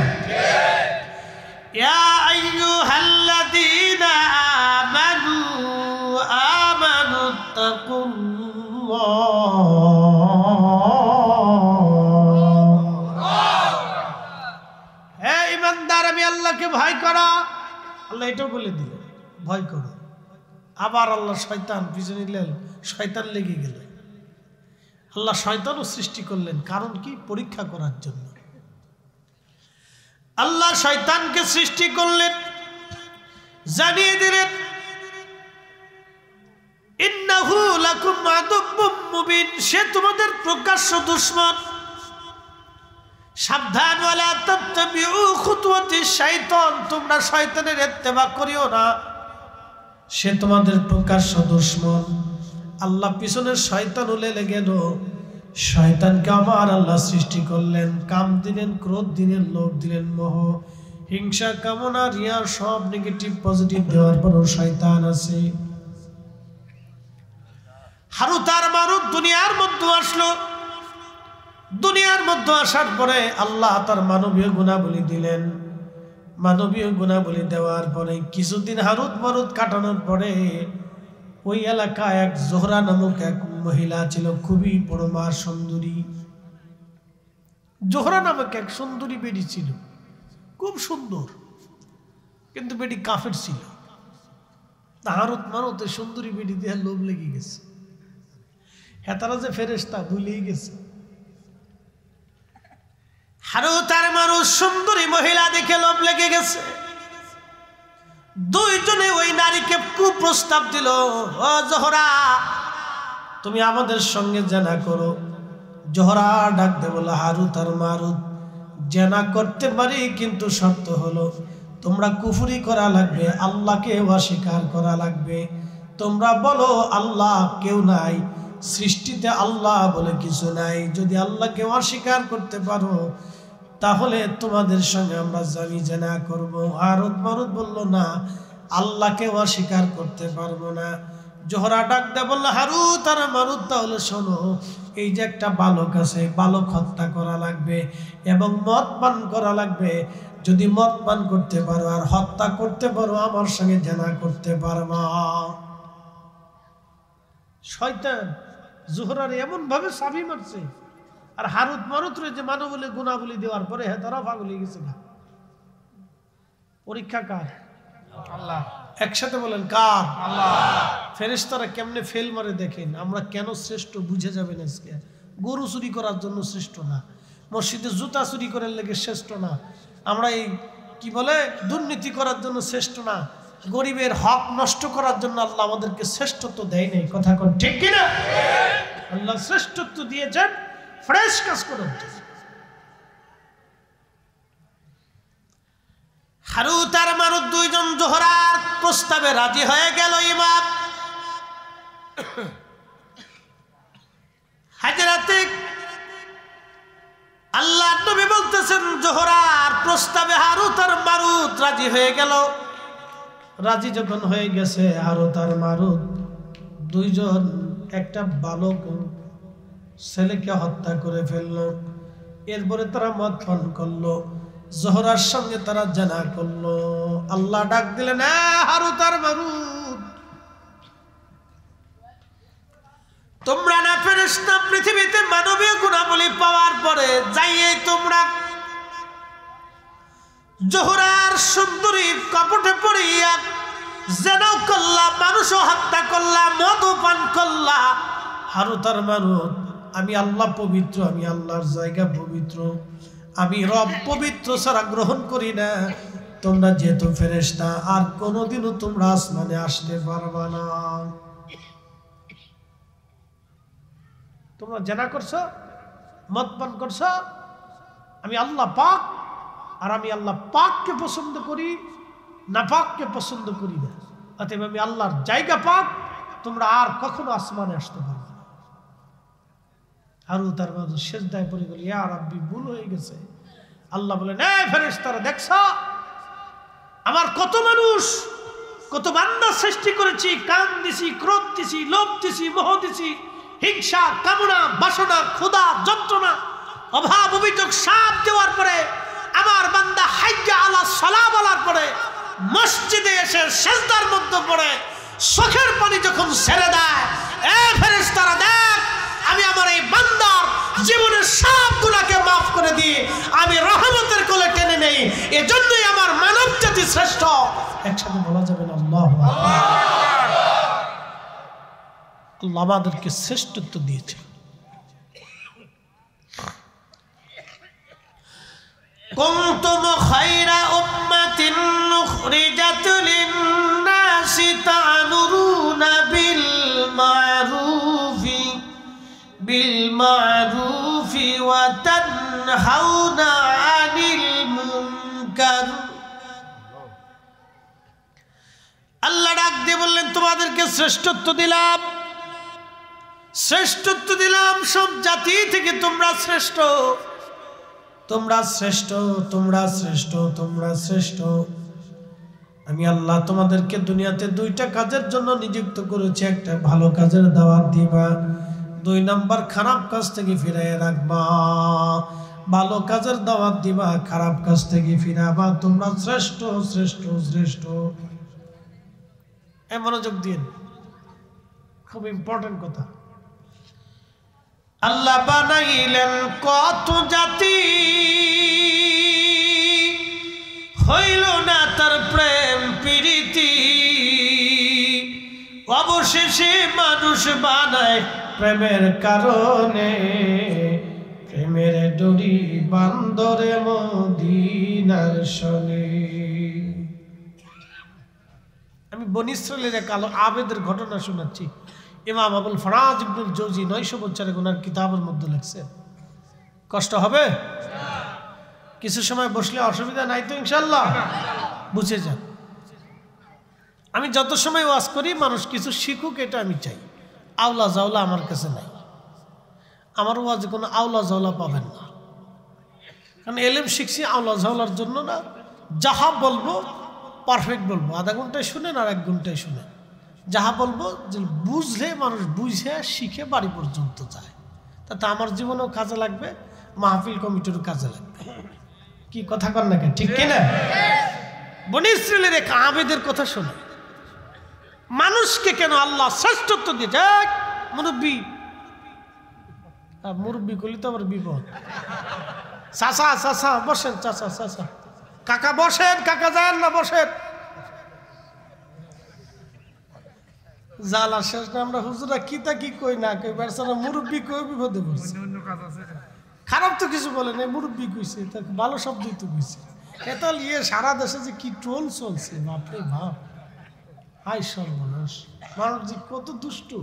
ইয়া আইয়ুহাল্লাযীনা আমানু হে ঈমানদার, আমি আল্লাহকে ভয় করো। আল্লাহ এটাও বলে দিল ভয় করো। আবার আল্লাহ শয়তান পিছনে নিলেন, শয়তান লেগে গেল। আল্লাহ শয়তানও সৃষ্টি করলেন, কারণ কি? পরীক্ষা করার জন্য। আল্লাহ শয়তানকে সৃষ্টি করলেন, জানিয়ে দিলেন ইন্নাহু লাকুম আদুব্বুম মুবিন, সে তোমাদের প্রকাশ্য দুশমন। সাবধান, ওয়ালা তাত্তাবিউ খুতুওয়াতিশ শাইতান, তোমরা শয়তানের ইত্তেবা করিও না, সে তোমাদের প্রকাশ্য দুশমন। আল্লাহ পিছনের শয়তান হলে লেগে গেল। শয়তানকে আমার আল্লাহ সৃষ্টি করলেন, কাম দিলেন, ক্রোধ দিলেন, লোভ দিলেন, মোহ হিংসা কামনা রিয়া সব নেগেটিভ পজিটিভ দেওয়ার পরও শয়তান আছে। হারুত আর মারুত দুনিয়ার মধ্যে আসলো। দুনিয়ার মধ্যে আসার পরে আল্লাহ তার মানবীয় গুণাবলী দিলেন। মানবীয় গুণাবলী দেওয়ার পরে কিছুদিন হারুত মারুত কাটানোর পরে ওই এলাকায় এক জোহরা নামক এক মহিলা ছিল, খুবই পরমা সুন্দরী। জোহরা নামক এক সুন্দরী বেডি ছিল, খুব সুন্দর, কিন্তু বেডি কাফের ছিল। হারুত মারুত সুন্দরী বেডি দিয়ে লোভ লেগে গেছে। হ্যাঁ, তারা যে ফেরেশতা ভুলেই গেছে। হারুত আর মারুত সুন্দরী মহিলা দেখে লোভ লেগে গেছে। দুইজনে ওই নারীকে কুপ্রস্তাব দিল, ও জোহরা, তুমি আমাদের সঙ্গে জেনা করো। জোহরা ডাক দে বলে, হারুত আর মারুত, জেনা করতে পারি, কিন্তু শর্ত হলো তোমরা কুফরি করা লাগবে, আল্লাহকে অস্বীকার করা লাগবে। তোমরা বলো আল্লাহ কেউ নাই, সৃষ্টিতে আল্লাহ বলে কিছু নাই। যদি আল্লাহকে অস্বীকার করতে পারো তাহলে তোমাদের সঙ্গে আমরা জেনা করব। হারুত মারুত বলল, না, আল্লাহকে অস্বীকার করতে পারবো না। জোহরা ডাক দে বলল, হারুত আর মারুত, তাহলে শোনো, এই যে একটা বালক আছে, বালক হত্যা করা লাগবে এবং মদ পান করা লাগবে। যদি মদ পান করতে পারো আর হত্যা করতে পারো, আমার সঙ্গে জেনা করতে পারবা। শয়তান জোহরার এমন ভাবে চাবি মারছে, আর হারুত মারুত যে মানবলী গুণাবলী দেওয়ার পরে হ্যাঁ তারা পাগল হয়ে গেছে। না, পরীক্ষা কার? আল্লাহ। একসাথে বলেন, কার? আল্লাহ। ফেরেশতারা কেমনে ফেল মারে দেখেন। আমরা কেন শ্রেষ্ঠ বুঝে যাবেন আজকে। গরু চুরি করার জন্য শ্রেষ্ঠ না, মসজিদে জুতা চুরি করার লেগে শ্রেষ্ঠ না, আমরা এই কি বলে দুর্নীতি করার জন্য শ্রেষ্ঠ না, গরিবের হক নষ্ট করার জন্য আল্লাহ আমাদেরকে শ্রেষ্ঠত্ব দেয় নাই। কথা কোন ঠিক কিনা? আল্লাহ শ্রেষ্ঠত্ব দিয়েছেন ফ্রেশ কাজ করার জন্য। হারুত আর মারুত দুইজন জোহরার প্রস্তাবে রাজি হয়ে গেল। ইমাম হাজরাতে আল্লাহ নবী বলতেছেন, জোহরার প্রস্তাবে হারুত আর মারুত রাজি হয়ে গেল। রাজি যখন হয়ে গেছে, হারুত আর মারুত দুইজন একটা বালক ছেলেকে হত্যা করে ফেললো। এরপরে তারা মদ পান করলো, জোহরার সঙ্গে তারা জেনা করলো। আল্লাহ ডাক দিলেন, হারুত আর মারুত, তোমরা না ফেরেশতা, পৃথিবীতে মানবীয় গুণাবলী পাওয়ার পরে যাইয়ে তোমরা জোহরার সুন্দরী কপটে পড়িয়া জেনা করলা, মানুষও হত্যা করলা, মদও পান করলা। হারুত আর মারুত, আমি আল্লাহ পবিত্র, আমি আল্লাহর জায়গা পবিত্র, আমি রব পবিত্র ছাড়া গ্রহণ করি না। তোমরা যেহেতু ফেরেশতা, আর কোনোদিনও তোমরা আসমানে আসতে পারবা না। তোমরা জেনা করছো, মদ পান করছো, আমি আল্লাহ পাক, আর আমি আল্লাহ পাককে পছন্দ করি, না পাককে পছন্দ করি না। অতএব আমি আল্লাহর জায়গা পাক, তোমরা আর কখনো আসমানে আসতে পারবে না। হারুত আর মারুত সেজদায় পড়ে গেল, ইয়া রাব্বি, ভুল হয়ে গেছে। আল্লাহ বলেন, এই ফেরেশতারা, দেখছো আমার কত মানুষ, কত বান্দা সৃষ্টি করেছি, কাম দিছি, ক্রোধ দিছি, লোভ দিছি, মোহ দিছি, হিংসা, কামনা, বাসনা, ক্ষুধা, যন্ত্রণা, অভাব, অভিযোগ সব দেওয়ার পরে আমার বান্দা হাইয়া আলা সালাহ বলার পরে মসজিদে এসে সেজদার মধ্যে পড়ে চোখের পানি যখন ছেড়ে দেয়, এই ফেরেশতারা, দেখ আমি আমার এই বান্দার জীবনের সব গুনাহকে মাফ করে দিয়ে আমি রহমতের কোলে টেনে নেই। এজন্যই আমার মানব জাতি শ্রেষ্ঠ। একসাথে বলা যাবে না আল্লাহু আকবার। আল্লাহ আমাদেরকে শ্রেষ্ঠত্ব দিয়েছে। কুনতুম খায়রা উম্মাতিন উখরিজাত লিন-নাসি তা'মুরুনা বিল মা'রুফি ওয়া তানহাউনা আনিল মুনকার। আল্লাহ ডাক দিয়ে বললেন, তোমাদেরকে শ্রেষ্ঠত্ব দিলাম, শ্রেষ্ঠত্ব দিলাম, সব জাতি থেকে তোমরা শ্রেষ্ঠ, তোমরা শ্রেষ্ঠ, তোমরা শ্রেষ্ঠ, তোমরা শ্রেষ্ঠ। আমি আল্লাহ তোমাদেরকে দুনিয়াতে দুইটা কাজের জন্য নিযুক্ত করেছি, একটা ভালো কাজের দাওয়াত দিবা, 2 নাম্বার খারাপ কাজ থেকে ফিরাইয়া রাখবা। ভালো কাজের দাওয়াত দিবা, খারাপ কাজ থেকে ফিরাবা, তোমরা শ্রেষ্ঠ শ্রেষ্ঠ শ্রেষ্ঠ। মনোযোগ দিন, খুব ইম্পর্টেন্ট কথা। আল্লাহ বানাইলেন কত জাতি, হইল না তার প্রেম প্রীতি, অবশেষে মানুষ বানায় প্রেমের কারণে, প্রেমের ডোরি বান্দরে মদিনার শনে। আমি বনী ইসরাইলের এক আবেদের ঘটনা শোনাচ্ছি। ইমাম আবুল ফরাজ ইবনুল জৌজি 900 বছরের ওনার কিতাবের মধ্যে লিখছেন। কষ্ট হবে? কিছু সময় বসলে অসুবিধা নাই তো ইনশাল্লাহ? বুঝে যান। আমি যত সময় ওয়াজ করি মানুষ কিছু শিখুক, এটা আমি চাই। আওলা জাওলা আমার কাছে নাই। আমার ওয়াজে কোনো আওলা জাওলা পাবেন না, কারণ এলেম শিখছি আওলা জাওলার জন্য না। যাহা বলবো পারফেক্ট বলবো, আধা ঘন্টায় শুনেন আর 1 ঘন্টায় শুনেন। যাহা বলবো যে বুঝলে মানুষ বুঝে শিখে বাড়ি পর্যন্ত যায়, তাতে আমার জীবনেও কাজে লাগবে, মাহফিল কমিটিরও কাজে লাগবে। কি কথা কন না, ঠিক কিনা? বনী ইসরাইলের এক আবেদের কথা শোনো। মানুষকে কেন আল্লাহ শ্রেষ্ঠত্ব দিয়েছে? মুরব্বী, মুরব্বী করলে তো আবার বিপদ। চাচা চাচা বসেন, চাচা চাচা, কাকা বসেন, কাকা যান না, বসেন। জালা শেষ না, আমরা হুজুরা কিতা কি কই না কই, বেচারা মুরব্বী কই বিপদে পড়ছে। খারাপ তো কিছু বলে নাই, মুরব্বী কইছে, ভালো শব্দই তো কইছে। এটা নিয়ে সারা দেশে যে কি ট্রোল চলছে, বাপরে বাপ, হাই সর্বনাশ। মানুষ যে কত দুষ্টু।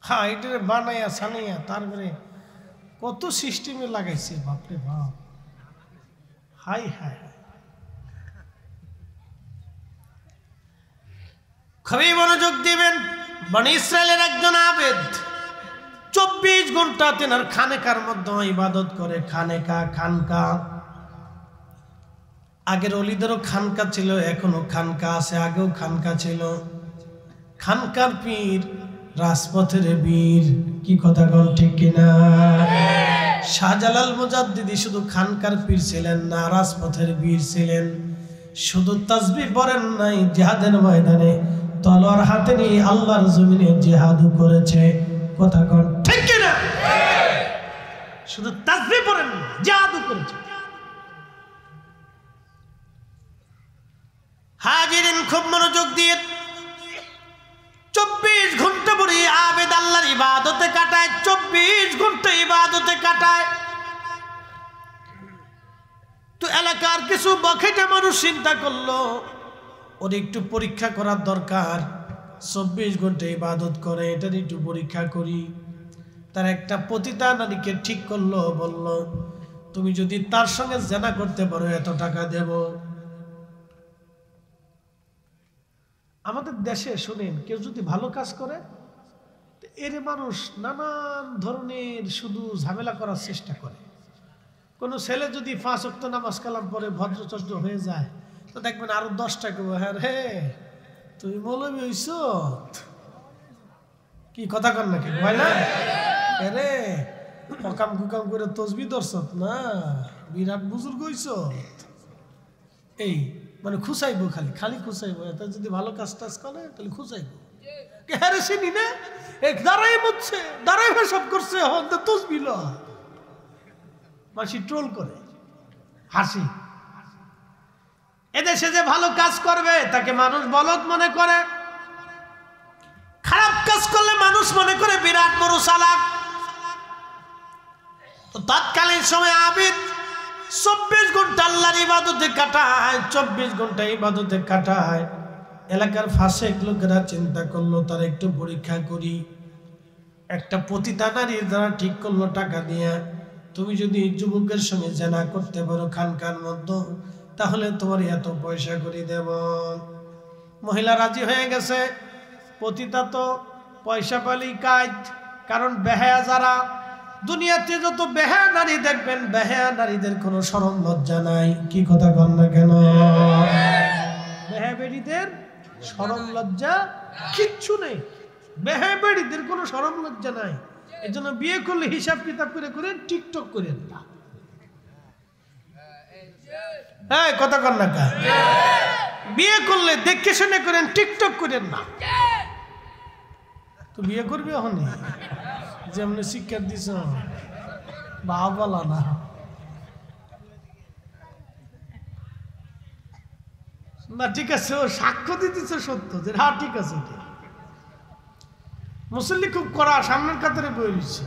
হ্যাঁ, এটা বানাইয়া সানাইয়া তারপরে কত সিস্টেমে লাগাইছে, বাপরে বাপ, হাই হাই। খুবই মনোযোগ দিবেন। বনী ইসরাইলের একজন আবেদ 24 ঘন্টা তেনার খানেকার মধ্যে ইবাদত করে। খানকা। আগের অলিদেরও খানকা ছিল, এখনো খানকা আছে, আগেও খানকা ছিল। খানকার পীর রাজপথের বীর। কি কথা বল, ঠিক কিনা? শাহজালাল মুজাদ্দিদি শুধু খানকার পীর ছিলেন না, রাজপথের বীর ছিলেন। শুধু তাসবিহ পড়েন নাই, জিহাদের ময়দানে তলোয়ার হাতে নিয়ে আল্লাহর জমিনে জিহাদও করেছে। কথা কন, ঠিক কিনা? শুধু তাসবিহ পড়েন না, জিহাদও করেছে। হাজিরিন, খুব মনোযোগ দিয়ে 24 ঘন্টা পরে আবেদ আল্লাহর ইবাদতে কাটায়। 24 ঘন্টা ইবাদতে কাটায়। তো এলাকার কিছু বখাটে মানুষ চিন্তা করলো ওর একটু পরীক্ষা করার দরকার। 24 ঘন্টা ইবাদত করে, এটার একটু পরীক্ষা করি। তার একটা পতিতা নারীকে ঠিক করলো, বলল তুমি যদি তার সঙ্গে জেনা করতে পারো এত টাকা দেব। আমাদের দেশে শুনেন, কেউ যদি ভালো কাজ করে এর মানুষ নানান ধরনের শুধু ঝামেলা করার চেষ্টা করে। কোনো ছেলে যদি 5 ওয়াক্ত নামাজ কালাম পরে ভদ্রচর্য হয়ে যায়, তো দেখবেন আরো 10টা কেউ, হ্যাঁ রে তুই মৌলবী হইছ, কি কথা কর নাকি ভাই না রে, পকাম কুকাম করে তসবি দর্শক না, বিরাট বুজুর্গ হইছ। এই মানে খুশাইবো, খালি খুশাইবো। এটা যদি ভালো কাজ টাজ করে তাহলে খুশাইবো। হ্যাঁ রে চিনি না, দাঁড়াই মরছে, দাঁড়াই সব করছে, তসবি ল। মাসি ট্রোল করে, হাসি। এদেশে যে ভালো কাজ করবে তাকে মানুষ বলদ মনে করে, খারাপ কাজ করলে মানুষ মনে করে বিরাট বড় চালাক। তো তৎকালীন সময় আবিদ 24 ঘন্টা আল্লাহর ইবাদতে কাটায়, 24 ঘন্টা ইবাদতে কাটায়। এলাকার ফাঁসেক লোকেরা চিন্তা করলো তার একটু পরীক্ষা করি। একটা পতিতা নারী যারা ঠিক করলো টাকা দিয়ে, তুমি যদি যুবকের সঙ্গে জেনা করতে পারো খানকার মধ্যে, তাহলে তোমার এত পয়সা করে দেব। মহিলা রাজি হয়ে গেছে। পতিতা তো পয়সা পালি কাজ, কারণ বেহায়া যারা দুনিয়াতে যত বেহায়া নারী দেখবেন, বেহায়া নারীদের কোনো শরম লজ্জা নাই। কি কথা বল না কেন? বেহায়া বেড়িদের শরম লজ্জা কিচ্ছু নেই, বেহায়া বেড়িদের কোনো শরম লজ্জা নাই। এই জন্য বিয়ে করলে হিসাব কিতাব করে করেন, টিকটক করেন না। হ্যাঁ, কথা কন না কা? বিয়ে করলে দেখে শুনে করেন, টিকটক করেন না। তো বিয়ে করবি এখন যেমন শিক্ষা দিছ বালা না। না ঠিক আছে, ও সাক্ষ্য দিতেছে সত্য যে হ্যাঁ ঠিক আছে। মুসল্লি খুব কড়া, সামনের কাতারে বই দিচ্ছে,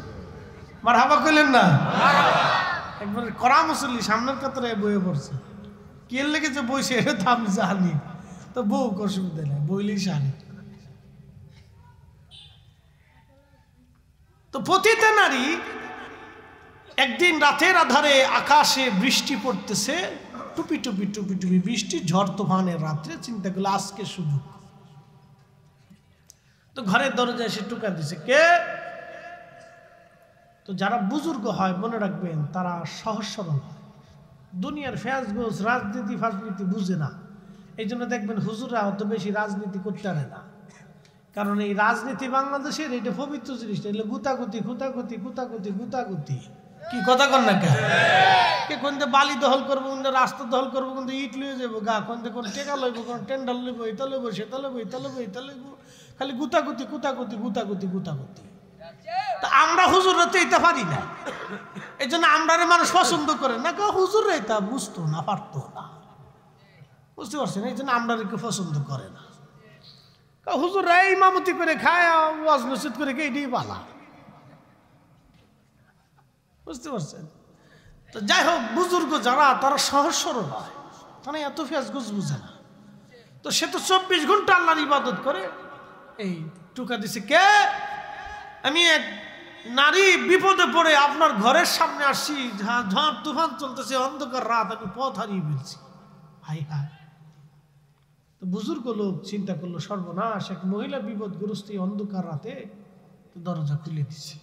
মার হাবা কইলেন না? একবার কড়া মুসল্লি সামনের কাতারে বইয়ে পড়ছে। কি এর লেগেছে বইছে এটা তো আমি জানি, তো বউ অসুবিধা নেই, বইলেই সারি। তো পতিতা নারী একদিন রাতের আধারে আকাশে বৃষ্টি পড়তেছে, টুপি টুপি টুপি টুপি বৃষ্টি, ঝড় তুফানের রাত্রে। চিন্তা করলো আজকে সুযোগ। তো ঘরের দরজায় এসে টুকা দিছে, কে? তো যারা বুজুর্গ হয় মনে রাখবেন, তারা সহজ সরল হয়, দুনিয়ার ফ্যাজগোজ রাজনীতি ফাজনীতি বুঝে না। এই জন্য দেখবেন হুজুররা অত বেশি রাজনীতি করতে পারে না, কারণ এই রাজনীতি বাংলাদেশের এটা পবিত্র জিনিস, এগুলো গুতাগুতি গুতাগুতি গুতাগুতি গুতাগুতি। কি কথা কন না? কে কোনটা বালি দখল করবো, কোনটা রাস্তা দখল করবো, কোনটা ইট লইয়ে যাবো গা, কোনটা কোন টেকা লইব, কোন টেন্ডার লইব, এটা লইব সেটা লইব, এটা লইব এটা লইব, খালি গুতাগুতি গুতাগুতি গুতাগুতি গুতাগুতি। তা আমরা হুজুররা তো এটা পারি না, এই জন্য আমরা মানুষ পছন্দ করে না। হুজুররা এটা বুঝতো না, পারতো না, বুঝতে পারছেন? এই জন্য আমরা কেউ পছন্দ করে না। হুজুররা ইমামতি করে খায়, ওয়াজ নসিহত করে কে এটাই পালা, বুঝতে পারছেন? তো যাই হোক, বুজুর্গ যারা তারা সহজ সরল হয়, তারা এত ফেসগুজ বুঝে না। তো সে তো 24 ঘন্টা আল্লাহর ইবাদত করে। এই টুকা দিছে, কে? আমি এক নারী বিপদে পড়ে আপনার ঘরের সামনে আসছি, ঝড় তুফান চলতেছে, অন্ধকার রাত, আমি পথ হারিয়ে ফেলছি। High high. তো বুজুর্গ লোক চিন্তা করলো, সর্বনাশ, এক মহিলা বিপদগ্রস্ত অন্ধকার রাতে। তো দরজা খুলে দিছে,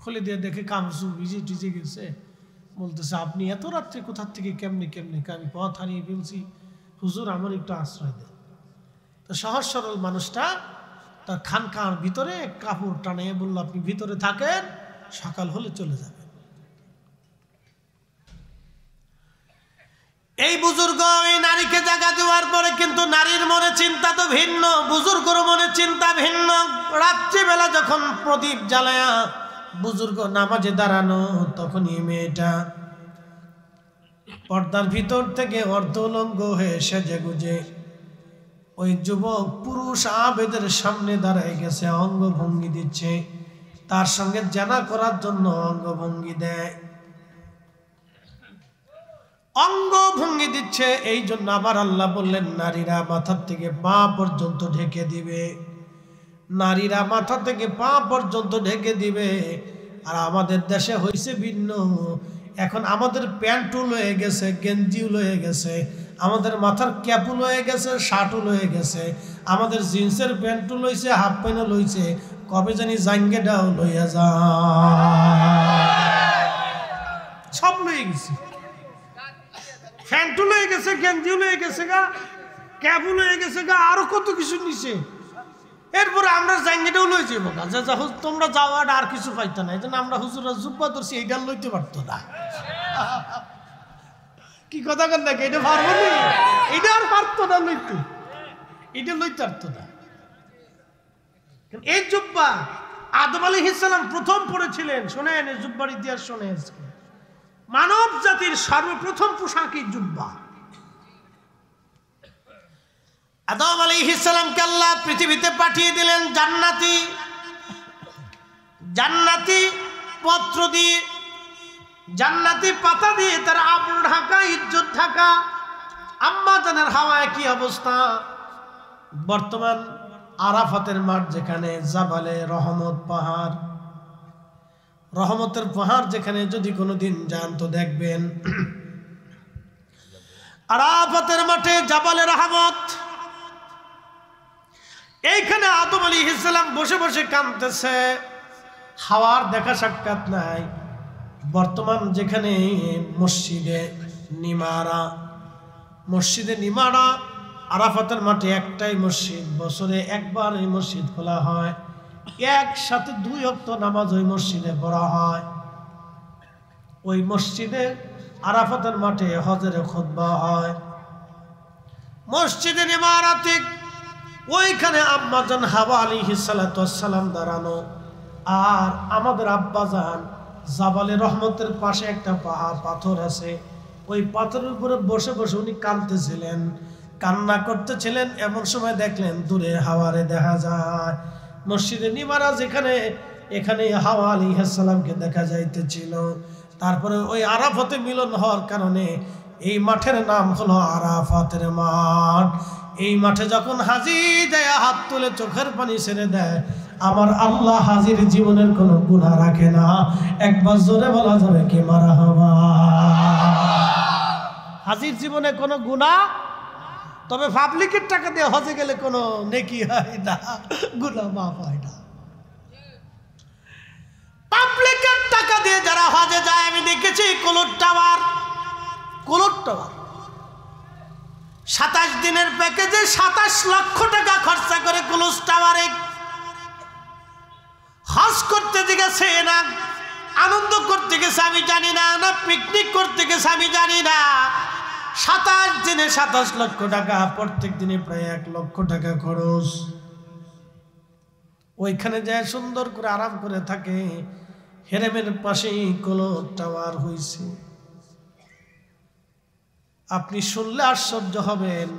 খুলে দিয়ে দেখে কামসু ভিজে টিজে গেছে। বলতেছে, আপনি এত রাত্রে কোথার থেকে কেমনে কেমনে? আমি পথ হারিয়ে ফেলছি, হুজুর আমার একটু আশ্রয় দেন। তো সহজ সরল মানুষটা তার খানকার ভিতরে কাপড় টানে বললো, আপনি ভিতরে থাকেন, সকাল হলে চলে যাবেন। এই বুজুর্গ এই নারীকে জায়গা দেওয়ার পরে কিন্তু নারীর মনে চিন্তা তো ভিন্ন, বুজুর্গর মনে চিন্তা ভিন্ন। রাত্রিবেলা যখন প্রদীপ জ্বালায়া বুজুর্গ নামাজে দাঁড়ানো, তখনই মেয়েটা পর্দার ভিতর থেকে অর্ধউলঙ্গ হয়ে সেজে গুজে ওই যুবক পুরুষ আবেদের সামনে দাঁড়ায় গেছে, অঙ্গভঙ্গি দিচ্ছে, তার সঙ্গে জানা করার জন্য অঙ্গভঙ্গি দেয়, অঙ্গভঙ্গি দিচ্ছে। এই জন্য আবার আল্লাহ বললেন, নারীরা মাথা থেকে পা পর্যন্ত ঢেকে দিবে, নারীরা মাথা থেকে পা পর্যন্ত ঢেকে দিবে। আর আমাদের দেশে হয়েছে ভিন্ন, এখন আমাদের প্যান্টও লয়ে গেছে, গেঞ্জিও লয়ে গেছে, আমাদের মাথার ক্যাপও লয়ে গেছে, শার্টও লয়ে গেছে, আমাদের জিন্সের প্যান্টও লইছে, হাফ প্যান্টও লইছে, কবে জানি জাঙ্গেটাও লইয়া যা, সব লয়ে গেছে, প্যান্টও লয়ে গেছে, গেঞ্জিও লয়ে গেছে গা, ক্যাপও লয়ে গেছে গা, আরো কত কিছু নিছে। এরপরে আমরা জাঙ্গিটাও লই যাবো না, যে তোমরা যাওয়া আর কিছু পাইতো না। এই জন্য আমরা হুজুরা জুব্বা ধরছি, এইটা লইতে পারতো না। কি কথা কন নাকি? এটা পারবো না, এটা আর পারতো না লইতে, এটা লইতে পারতো না। এই জুব্বা আদম আলাইহিস সালাম প্রথম পড়েছিলেন। শোনেন, এই জুব্বার ইতিহাস শোনেন। মানব জাতির সর্বপ্রথম পোশাকই জুব্বা। আদম আলাইহিস সালামকে আল্লাহ পৃথিবীতে পাঠিয়ে দিলেন জান্নাতি, জান্নাতি পত্র দিয়ে, জান্নাতি পাতা দিয়ে, তার আবরু ঢাকা, ইজ্জত ঢাকা। আম্মা জানের হাওয়ায় কি অবস্থা? বর্তমান আরাফাতের মাঠ, যেখানে জাবালে রহমত পাহাড়, রহমতের পাহাড় যেখানে যদি কোনোদিন যান তো দেখবেন আরাফাতের মাঠে জাবালে রহমত, এইখানে আদম আলাইহিস সালাম বসে বসে কাঁদতেছে। হাওয়ার দেখা সাক্ষাৎ নাই। বর্তমান যেখানে মসজিদে নিমারা আরাফাতের মাঠে একটাই মসজিদ, বছরে একবার এই মসজিদ খোলা হয়, একসাথে 2 ওয়াক্ত নামাজ ওই মসজিদে পড়া হয়। ওই মসজিদে আরাফাতের মাঠে হজের খুতবা হয়। মসজিদে নিমারাতে ওইখানে আম্মাজান হাওয়া আলাইহিস সালাতু ওয়াস সালাম দাঁড়ানো, আর আমাদের আব্বাজান জাবালে রহমতের পাশে একটা পাহাড় পাথর আছে, ওই পাথরের উপরে বসে বসে উনি কাঁদতেছিলেন, কান্না করতেছিলেন। এমন সময় দেখলেন দূরে হাওয়ারে দেখা যায়। মসজিদে নিমারা যেখানে, এখানে হাওয়া আলাইহিস সালামকে দেখা যাইতেছিল। তারপরে ওই আরাফাতে মিলন হওয়ার কারণে এই মাঠের নাম হলো আরাফাতের মাঠ। এই মাঠে যখন হাজি দেয়, হাত তুলে চোখের পানি ছেড়ে দেয়, আমার আল্লাহ হাজির জীবনের কোনো গুনাহ রাখে না। একবার জোরে বলা যাবে কি মারহাবা। হাজির জীবনে কোনো গুনাহ, তবে পাবলিকের টাকা দিয়ে হজে গেলে কোনো নেকি হয় না, গুনাহ মাফ হয় না। পাবলিকের টাকা দিয়ে যারা হজে যায়, আমি দেখেছি কুলুট টাওয়ার 27 দিনের প্যাকেজে 27 লক্ষ টাকা খরচা করে কুলুট টাওয়ারে হজ করতে গেছে, না আনন্দ করতে গেছে আমি জানি না, না পিকনিক করতে গেছে আমি জানি না। 27 দিনে 27 লক্ষ টাকা, প্রত্যেক দিনে প্রায় 1 লক্ষ টাকা খরচ। ওইখানে যায় সুন্দর করে আরাম করে থাকে। হেরেমের পাশেই কুলুট টাওয়ার হয়েছে। আপনি শুনলে আশ্চর্য হবেন,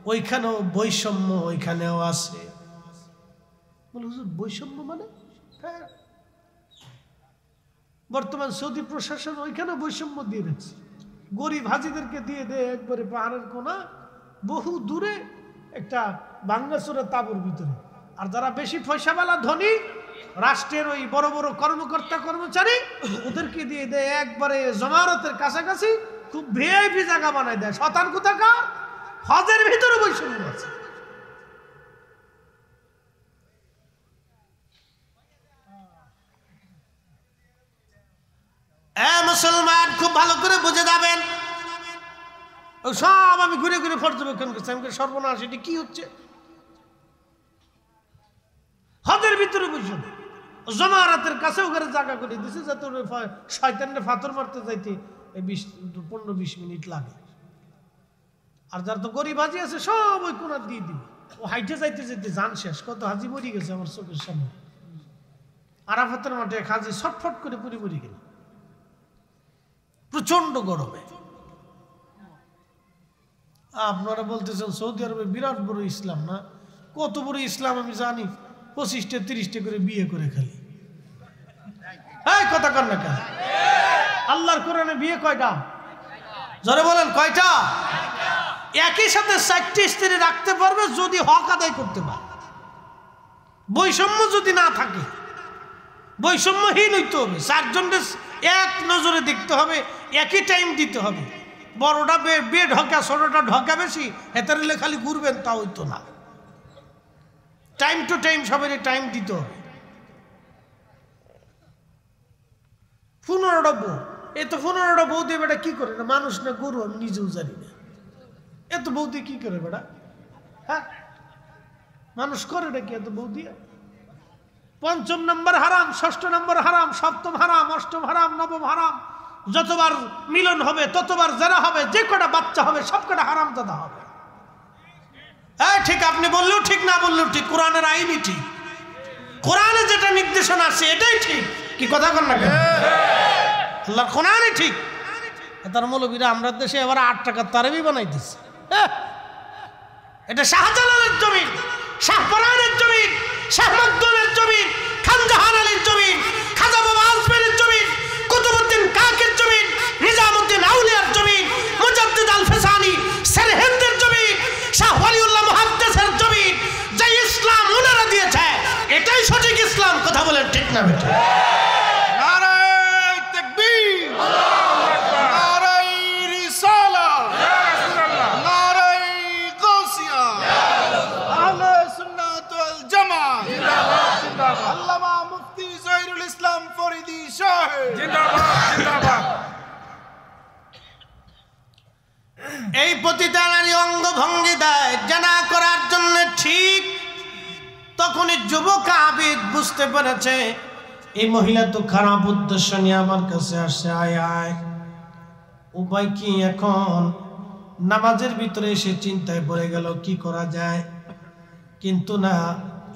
ওইখানেও বৈষম্য ওইখানেও আছে। বৈষম্য মানে হ্যাঁ, বর্তমান সৌদি প্রশাসন ওইখানে বৈষম্য দিয়ে দিচ্ছে। গরিব হাজিদেরকে দিয়ে দেয় একবারে পাহাড়ের কোনা বহু দূরে একটা ভাঙ্গাচোরা তাঁবুর ভিতরে, আর যারা বেশি পয়সাওয়ালা ধনী রাষ্ট্রের ওই বড় বড় কর্মকর্তা কর্মচারী, ওদেরকে দিয়ে দেয় একবারে জমারতের কাছাকাছি, খুব ভিআইপি জায়গা বানায় দেয়। শতাংশ টাকা হজের ভিতরে বৈষম্য আছে। মুসলমান খুব ভালো করে বুঝে যাবেন, সব আমি ঘুরে ঘুরে পর্যবেক্ষণ করছি। আমি সর্বনাশ, এটি কি হচ্ছে? হজের ভিতরে বৈষম্য, জমারাতের কাছে ওখানে জায়গা করে দিচ্ছে যাতে শয়তানের ফাতর মারতে যাইতে 15-20 মিনিট লাগে। আর যার তো গরিব হাজি আছে সব ওই কোনার দিয়ে দিবে, ও হাইটে যাইতে যেতে জান শেষ। কত হাজি মরি গেছে আমার চোখের সামনে। আরাফাতের মাঠে এক হাজি ছটফট করে পুরি মরি গেল প্রচন্ড গরমে। আপনারা বলতেছেন সৌদি আরবে বিরাট বড় ইসলাম, না কত বড় ইসলাম আমি জানি। 25-30 করে বিয়ে করে খালি। এই কথা কর না কেন? আল্লাহর কোরআনে বিয়ে কয়টা? জোরে বলেন কয়টা? একই সাথে 4টি স্ত্রী রাখতে পারবে যদি হক আদায় করতে পারে। বৈষম্য যদি না থাকে, বৈষম্যহীন হইতে হবে। 4 জনের এক নজরে দেখতে হবে, একই টাইম দিতে হবে। বড়টা বিয়ে ঢকা, ছোটটা ঢকা বেশি, হেতারিলে খালি ঘুরবেন তা হইতো না। টাইম টু টাইম সবাই টাইম দিতে হবে। 15টা বউ, এত 15টা বউ দিয়ে বেটা কি করে? না মানুষ না গরু, আমি নিজেও জানি না। এত বউ দিয়ে কি করে বেটা? হ্যাঁ, মানুষ করে নাকি এত বউ দিয়ে? 5ম নম্বর হারাম, 6ষ্ঠ নম্বর হারাম, 7ম হারাম, 8ম হারাম, 9ম হারাম। যতবার মিলন হবে ততবার যারা হবে, যে কটা বাচ্চা হবে সব কটা হারাম দাদা হবে। ঠিক, আপনি বললেও ঠিক, না বললেও ঠিক, কোরআনের আইনই ঠিক। কোরআনে যেটা নির্দেশনা আছে এটাই ঠিক। কি কথা কন না কেন? আল্লাহর কোরআনই ঠিক। তার মৌলবীরা আমরা দেশে এবার 8 টাকার তারাবি বানাই দিচ্ছে। এটা শাহজালালের জমিন, শাহপরানের জমিন, শাহ মখদুমের জমিন, খানজাহান আলীর জমিন, খাজা বাবা আজমেরের জমিন, কুতুবউদ্দিন কাকের জমিন, নিজামউদ্দিন আউলিয়ার জমিন, মুজাদ্দিদ আল ফেসানি সেরহিন্দের জমিন, শাহ ওয়ালিউল্লাহ মুহাদ্দিসের জমিন। যে ইসলাম ওনারা দিয়েছে এটাই সঠিক ইসলাম। কথা বলেন ঠিক না বেটা? নারায়ে তাকবীর, নারায়ে রিসালাত, নারায়ে গাউসিয়া, আহলে সুন্নাত ওয়াল জামাত। আল্লামা মুফতি জহিরুল এই পতিতা নারী অঙ্গভঙ্গি দেয় জানা করার জন্য, ঠিক তখনই যুবক আবিদ বুঝতে পেরেছে এই মহিলা তো খারাপ উদ্দেশ্য নিয়ে আমার কাছে আসছে। আয় আয়, উপায় কি এখন? নামাজের ভিতরে এসে চিন্তায় পড়ে গেল কি করা যায়। কিন্তু না,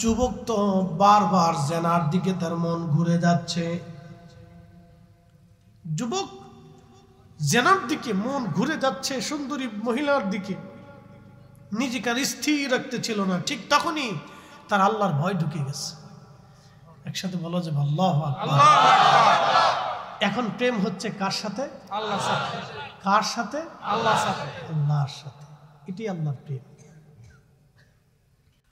যুবক তো বারবার জেনার দিকে তার মন ঘুরে যাচ্ছে। যুবক জেনার দিকে মন ঘুরে যাচ্ছে, সুন্দরী মহিলার দিকে, নিজেকে আর স্থির রাখতে ছিল না। ঠিক তখনই তার আল্লাহর ভয় ঢুকে গেছে। একসাথে বলো যে আল্লাহু আকবার। এখন প্রেম হচ্ছে কার সাথে? আল্লাহর সাথে। কার সাথে? আল্লাহর সাথে। আল্লাহর সাথে। এটাই আল্লাহর প্রেম।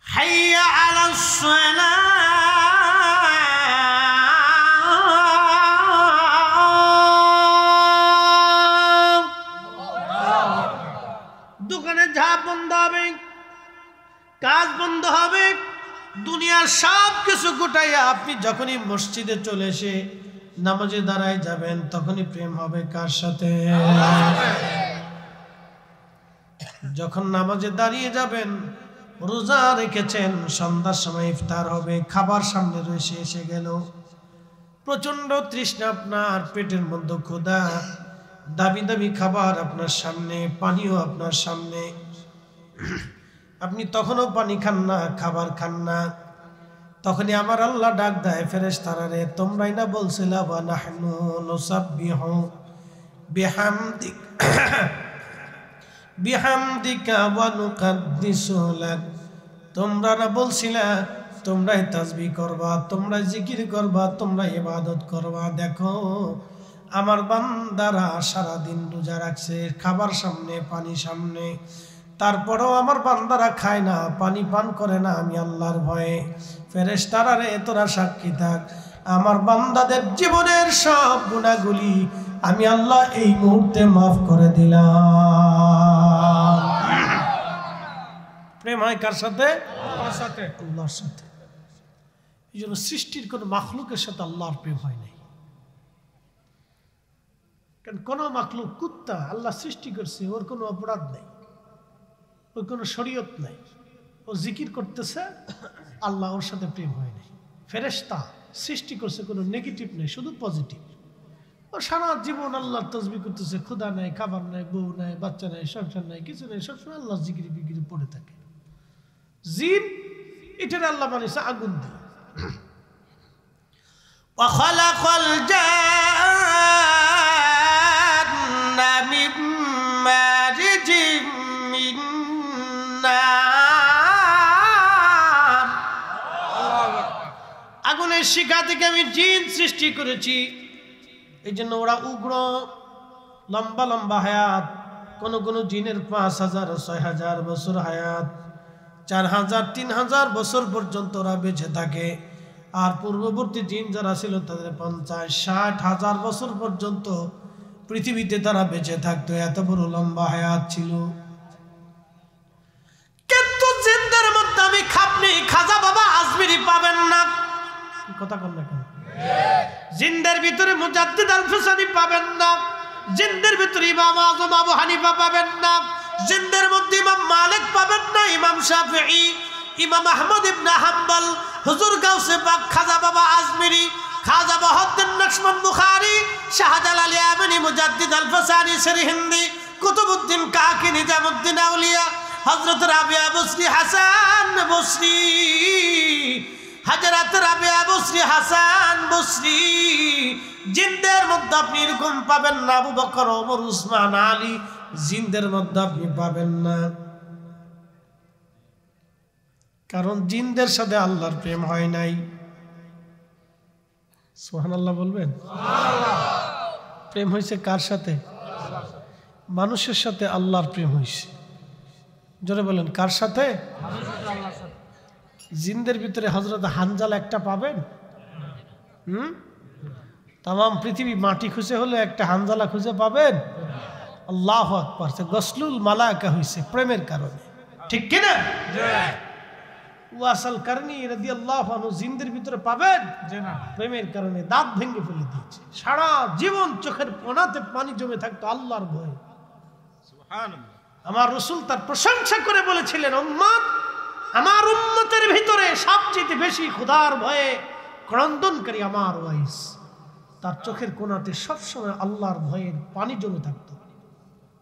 হাইয়া আলাস সালাহ, দোকানে ঝাঁপ বন্ধ হবে, কাজ বন্ধ হবে, দুনিয়ার সব কিছু গোটাইয়া আপনি যখনই মসজিদে চলে এসে নামাজে দাঁড়ায় যাবেন, তখনই প্রেম হবে কার সাথে? যখন নামাজে দাঁড়িয়ে যাবেন, রোজা রেখেছেন, সন্ধ্যার সময় ইফতার হবে, খাবার সামনে রয়েছে, এসে গেল, প্রচন্ড তৃষ্ণা, আপনার পেটের মধ্যে ক্ষুধা, দামি দামি খাবার আপনার সামনে, পানিও আপনার সামনে, আপনি তখনও পানি খান না, খাবার খান না। তখনই আমার আল্লাহ ডাক দেয় ফেরেশতারা, তোমরাই না বলছিলা ওয়া নাহনু নুসাব্বিহু বিহামদিকা ওয়া নুকাদ্দিসু লাক, তোমরা না বলছিলা তোমরাই তাসবিহ করবা, তোমরা জিকির করবা, তোমরা ইবাদত করবা। দেখো আমার বান্দারা সারাদিন রোজা রাখছে, খাবার সামনে, পানি সামনে, তারপরেও আমার বান্দারা খায় না, পানি পান করে না, আমি আল্লাহর ভয়ে। ফেরেশতারা তোরা সাক্ষী থাক, আমার বান্দাদের জীবনের সব গুনাহগুলি আমি আল্লাহ এই মুহূর্তে মাফ করে দিলাম। প্রেম হয় কার সাথে? আল্লাহর সাথে। আল্লাহর সাথে। এই জন্য সৃষ্টির কোন মাখলুকের সাথে আল্লাহর প্রেম হয় নাই। কারণ কোন মাখলুক, কুত্তা আল্লাহ সৃষ্টি করছে, ওর কোনো অপরাধ নেই, ওর কোনো শরীয়ত নাই, ও জিকির করতেছে, আল্লাহ ওর সাথে প্রেম হয় নাই। ফেরেশতা সৃষ্টি করছে, কোনো নেগেটিভ নেই, শুধু পজিটিভ। ও সারা জীবন আল্লাহর তাসবিহ করতেছে, ক্ষুধা নাই, খাবার নাই, বউ নাই, বাচ্চা নাই, সংসার নাই, কিছু নেই, সবসময় আল্লাহ জিকির বিকিরি পড়ে থাকে। জিন এটার আল্লাহ বানিয়েছে আগুন দিয়ে। ওয়াখালাকাল জান্না মিন মারিজিম মিন নার, আগুনের শিখা থেকে আমি জিন সৃষ্টি করেছি। এই জন্য ওরা উগ্র, লম্বা লম্বা হায়াত। কোন কোন জিনের 5000 6000 বছর হায়াত, 4000 3000 বছর পর্যন্ত ওরা বেঁচে থাকে। আর পূর্ববর্তী জিন যারা ছিল তাদের 50-60 বছর পর্যন্ত পৃথিবীতে তারা বেঁচে থাকতো, এত বড় লম্বা হায়াত ছিল। কিন্তু জিনদের মধ্যে আমি খাপনি খাজা বাবা আজমিরি পাবেন না। কথা কন না কেন? জিনদের ভিতরে মুজাদ্দিদ আল-ফিসানি পাবেন না, জিনদের ভিতরে ইমাম আযম আবু হানিফা পাবেন না, জিনদের মধ্যে ইমাম মালিক পাবেন না, ইমাম শাফিঈ, ইমাম আহমদ ইবনে হাম্বল, হুজুর গাউসে পাক খাজা বাবা আজমিরি, খাজা বাহাউদ্দিন নকশবন্দ বুখারী, শাহজালাল ইয়ামানি, মুজাদ্দিদ আল-ফিসানি সিরহিন্দি, কুতুবউদ্দিন কাকি, নিজামউদ্দিন আউলিয়া, হযরত রাবিয়া বসরি, হাসান বসরি, হযরত রাবিয়া বসরি, হাসান বসরি। জিনদের মধ্যে আপনি এরকম পাবেন না আবু বকর, ওমর, উসমান, আলী, জিনদের মধ্যে আপনি পাবেন না। কারণ জিনদের সাথে আল্লাহর প্রেম হয় নাই। সুবহানাল্লাহ বলবেন? প্রেম হয়েছে কার সাথে? মানুষের সাথে আল্লাহর প্রেম হয়েছে। জোরে বলেন কার সাথে? জিনদের ভিতরে হযরত হানজালা একটা পাবেন? তাম পৃথিবী মাটি খুঁজে হলে একটা হানজালা খুঁজে পাবেন? আল্লাহু আকবার। গসলুল মালায়েকা হয়েছে প্রেমের কারণে, ঠিক কিনা? ওয়াসাল কারণী রাদিয়াল্লাহু আনহু জিনদের ভিতরে পাবেন প্রেমের কারণে, দাঁত ভেঙে ফেলে দিয়েছে। সারা জীবন চোখের কোণাতে পানি জমে থাকতো আল্লাহর ভয়ে। আমার রাসূল তার প্রশংসা করে বলেছিলেন, উম্মত, আমার উম্মতের ভিতরে সবচেয়ে বেশি খোদার ভয়ে ক্রন্দনকারী আমার ওয়াইস। তার চোখের কোণাতে সবসময় আল্লাহর ভয়ের পানি জমে থাকত।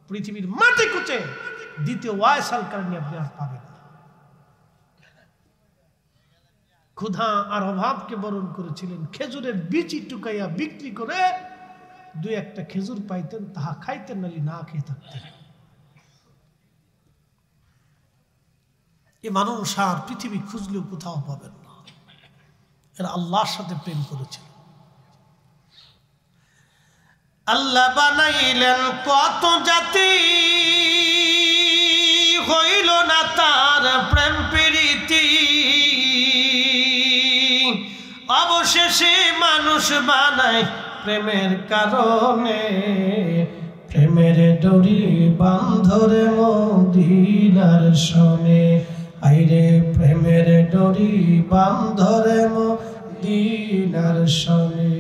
পৃথিবীর মাটি কুচে দ্বিতীয় ওয়াইস আল কারনি আপনি আর পাবেন না। ক্ষুধা আর অভাবকে বরণ করেছিলেন, খেজুরের বীজ টুকাইয়া বিক্রি করে দুই একটা খেজুর পাইতেন, তাহা খাইতেন, নালি না খেয়ে থাকতেন। এ মানুষ আর পৃথিবী খুঁজলেও কোথাও পাবেন না। এরা আল্লাহর সাথে প্রেম করেছিল। আল্লাহ বানাইলেন কত জাতি, হইল না তার প্রেম প্রীতি, অবশেষে মানুষ বানায় প্রেমের কারণে। প্রেমের ডরি বান্ধরে মদিনার শোনে, আইরে প্রেমের ডরি বান্ধরে মদিনার শোনে।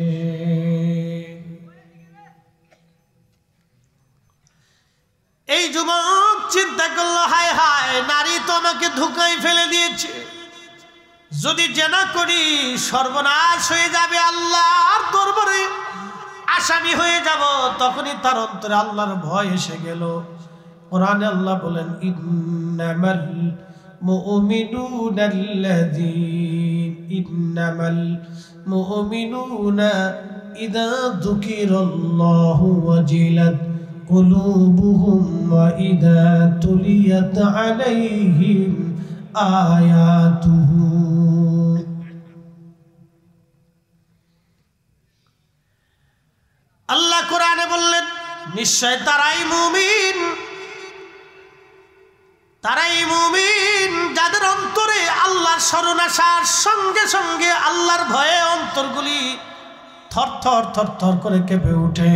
এই যুবক চিন্তা করলো, হায় হায়, নারী তো আমাকে ধোঁকায় ফেলে দিয়েছে, যদি জেনা করি সর্বনাশ হয়ে যাবে, আল্লাহর দরবারে আসামি হয়ে যাব। তখনই তার অন্তরে আল্লাহর ভয় এসে গেল। কোরআনে আল্লাহ বলেন, ইন্নামাল মুমিনুনা ইযা যুকিরাল্লাহু ওয়াজিলাত কুলুবুহুম ওয়া ইযা তুলিয়াত আলাইহিম আয়াতুহু। আল্লাহ কোরআনে বললেন, নিশ্চয় তারাই মুমিন, তারাই মুমিন যাদের অন্তরে আল্লাহর স্মরণ আসার সঙ্গে সঙ্গে আল্লাহর ভয়ে অন্তরগুলি থরথর থরথর করে কেঁপে ওঠে।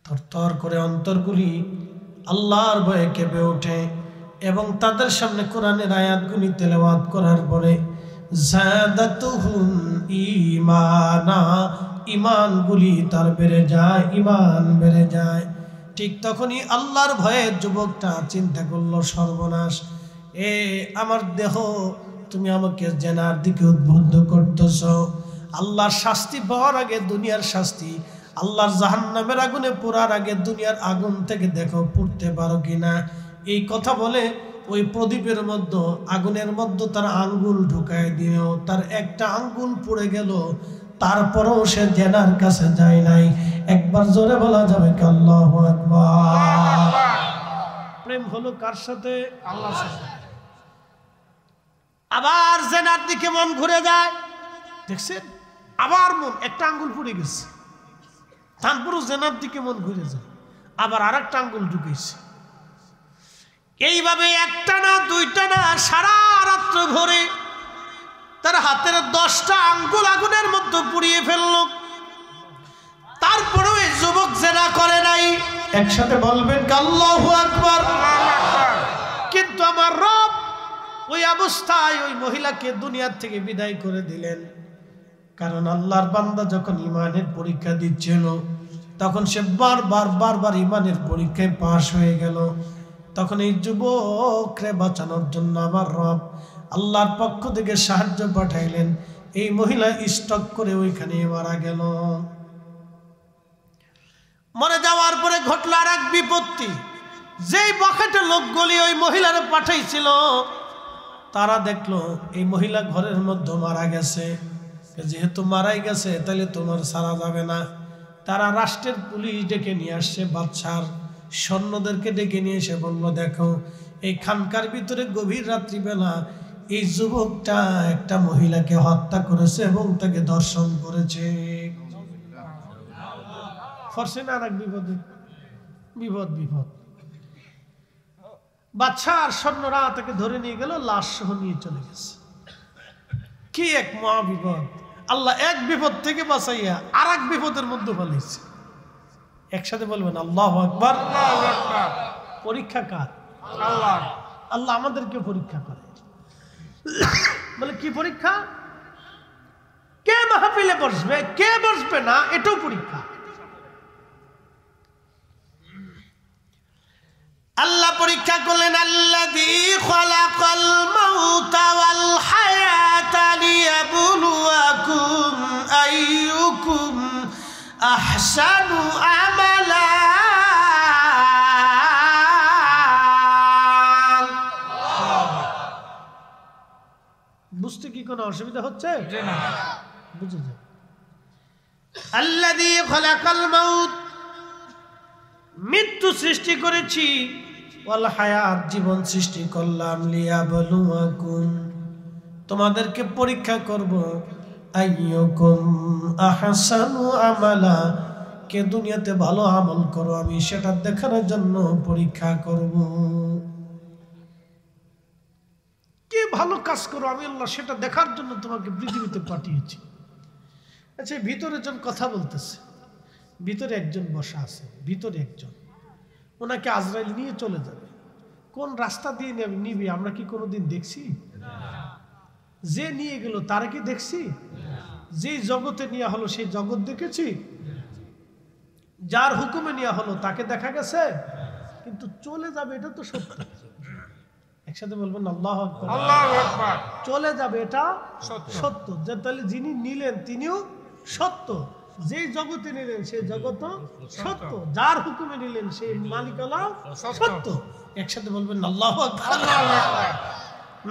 থরথর করে অন্তরগুলি আল্লাহর ভয়ে কেঁপে ওঠে এবং তাদের সামনে কোরআনের আয়াতগুলি তেলাওয়াত করার পরে যাদাতুহুম ঈমানা, ঈমানগুলি তার বেড়ে যায়, ঈমান বেড়ে যায়। ঠিক তখনই আল্লাহর ভয়ে যুবকটা চিন্তা করলো, সর্বনাশ, আমার দেহ, তুমি আমাকে জেনার দিকে উদ্বুদ্ধ করতেছ। আল্লাহর শাস্তি পাওয়ার আগে দুনিয়ার শাস্তি, আল্লাহর জাহান্নামের আগুনে পোড়ার আগে দুনিয়ার আগুন থেকে দেখো পুড়তে পারো কিনা। এই কথা বলে ওই প্রদীপের মধ্যে, আগুনের মধ্যে তার আঙ্গুল ঢুকায় দিয়েও তার একটা আঙ্গুল পুড়ে গেল, তারপরেও সে জেনার কাছে যায় নাই। একবার জোরে বলা যাবে কি আল্লাহু আকবার। প্রেম হলো কার সাথে? আল্লাহর সাথে। আবার জেনার দিকে মন ঘুরে যায়, দেখছেন, আবার মন একটা আঙ্গুল পুড়ে গেছে, তারপরও জেনার দিকে মন ঘুরে যায়, আবার আর একটা আঙ্গুল ঢুকেছে। এইভাবে একটা না দুইটা না, সারা রাত্র ভরে তার হাতের 10টা আঙ্গুল আগুনের মধ্যে পুড়িয়ে ফেলল। তারপরেও এই যুবক জেনা করে নাই। একসাথে বলবেন আল্লাহু আকবার। কিন্তু আমার রব ওই অবস্থায় ওই মহিলাকে দুনিয়ার থেকে বিদায় করে দিলেন। কারণ আল্লাহর বান্দা যখন ইমানের পরীক্ষা দিচ্ছিল, তখন সে বারবার ইমানের পরীক্ষায় পাশ হয়ে গেল। তখন এই যুবককে বাঁচানোর জন্য আমার রব আল্লাহর পক্ষ থেকে সাহায্য পাঠাইলেন। এই মহিলা স্টক করে ওইখানে মারা গেল। মরে যাওয়ার পরে ঘটল আর এক বিপত্তি। যেই বখাটে লোকগুলি ওই মহিলার পাঠাইছিল, তারা দেখলো এই মহিলা ঘরের মধ্যে মারা গেছে। যেহেতু মারাই গেছে, তাহলে তোমার ছাড়া যাবে না। তারা রাষ্ট্রের পুলিশ ডেকে নিয়ে আসছে, বাদশার সৈন্যদেরকে ডেকে নিয়ে এসে বলল, দেখো এই খানকার ভিতরে গভীর রাত্রিবেলা এই যুবকটা একটা মহিলাকে হত্যা করেছে এবং তাকে ধর্ষণ করেছে। ফরসেন আর এক বিপদ। বাদশা আর সৈন্যরা তাকে ধরে নিয়ে গেল, লাশ সহ নিয়ে চলে গেছে। কি এক মহা বিপদ! আল্লাহ এক বিপদ থেকে বাঁচাইয়া আর এক বিপদের মধ্যে ফেলেছে। একসাথে বলবেন আল্লাহু আকবার। পরীক্ষা কার? আল্লাহ। আল্লাহ আমাদেরকে পরীক্ষা করে। বলে কি পরীক্ষা? কে মাহফিলে বসবে, কে বসবে না, এটাও পরীক্ষা। ব্যাখ্যা করলেন আল্লাযী খালাকাল মাউতা ওয়াল হায়াতা লিয়াবলুয়াকুম আইয়ুকুম আহসানু আমালা। বুঝতে কি কোনো অসুবিধা হচ্ছে? না। বুঝে যাও। আল্লাযী খালাকাল মাউত, মৃত্যু সৃষ্টি করেছি, ওয়াল হায়াত, জীবন সৃষ্টি করলাম, লিয়াবলুয়াকুম, তোমাদেরকে পরীক্ষা করব, আইয়ুকুম আহসানু আমালা, কে দুনিয়াতে ভালো আমল করো আমি সেটা দেখানোর জন্য পরীক্ষা করব। কে ভালো কাজ করো আমি আল্লাহ সেটা দেখার জন্য তোমাকে পৃথিবীতে পাঠিয়েছি। আচ্ছা, ভিতরে একজন কথা বলতেছে, ভিতরে একজন বসা আছে, ভিতরে একজন, ওনাকে আজরাইল নিয়ে চলে যাবে। কোন রাস্তা দিয়ে নিবি আমরা কি কোনোদিন দেখছি? যে নিয়ে গেল তারা কি দেখছি? যে জগতে নেওয়া হলো সেই জগৎ দেখেছি? যার হুকুমে নেওয়া হলো তাকে দেখা গেছে? কিন্তু চলে যাবে এটা তো সত্য। একসাথে বলবেন আল্লাহু আকবার। আল্লাহু আকবার। চলে যাবে এটা সত্য। সত্য। যে তাহলে যিনি নিলেন তিনিও সত্য, যে জগতে নিলেন সেই জগৎ সত্য, যার হুকুমে নিলেন সেই মালিকালাও সত্য। একসাথে বলবেন আল্লাহু আকবার। আল্লাহু আকবার।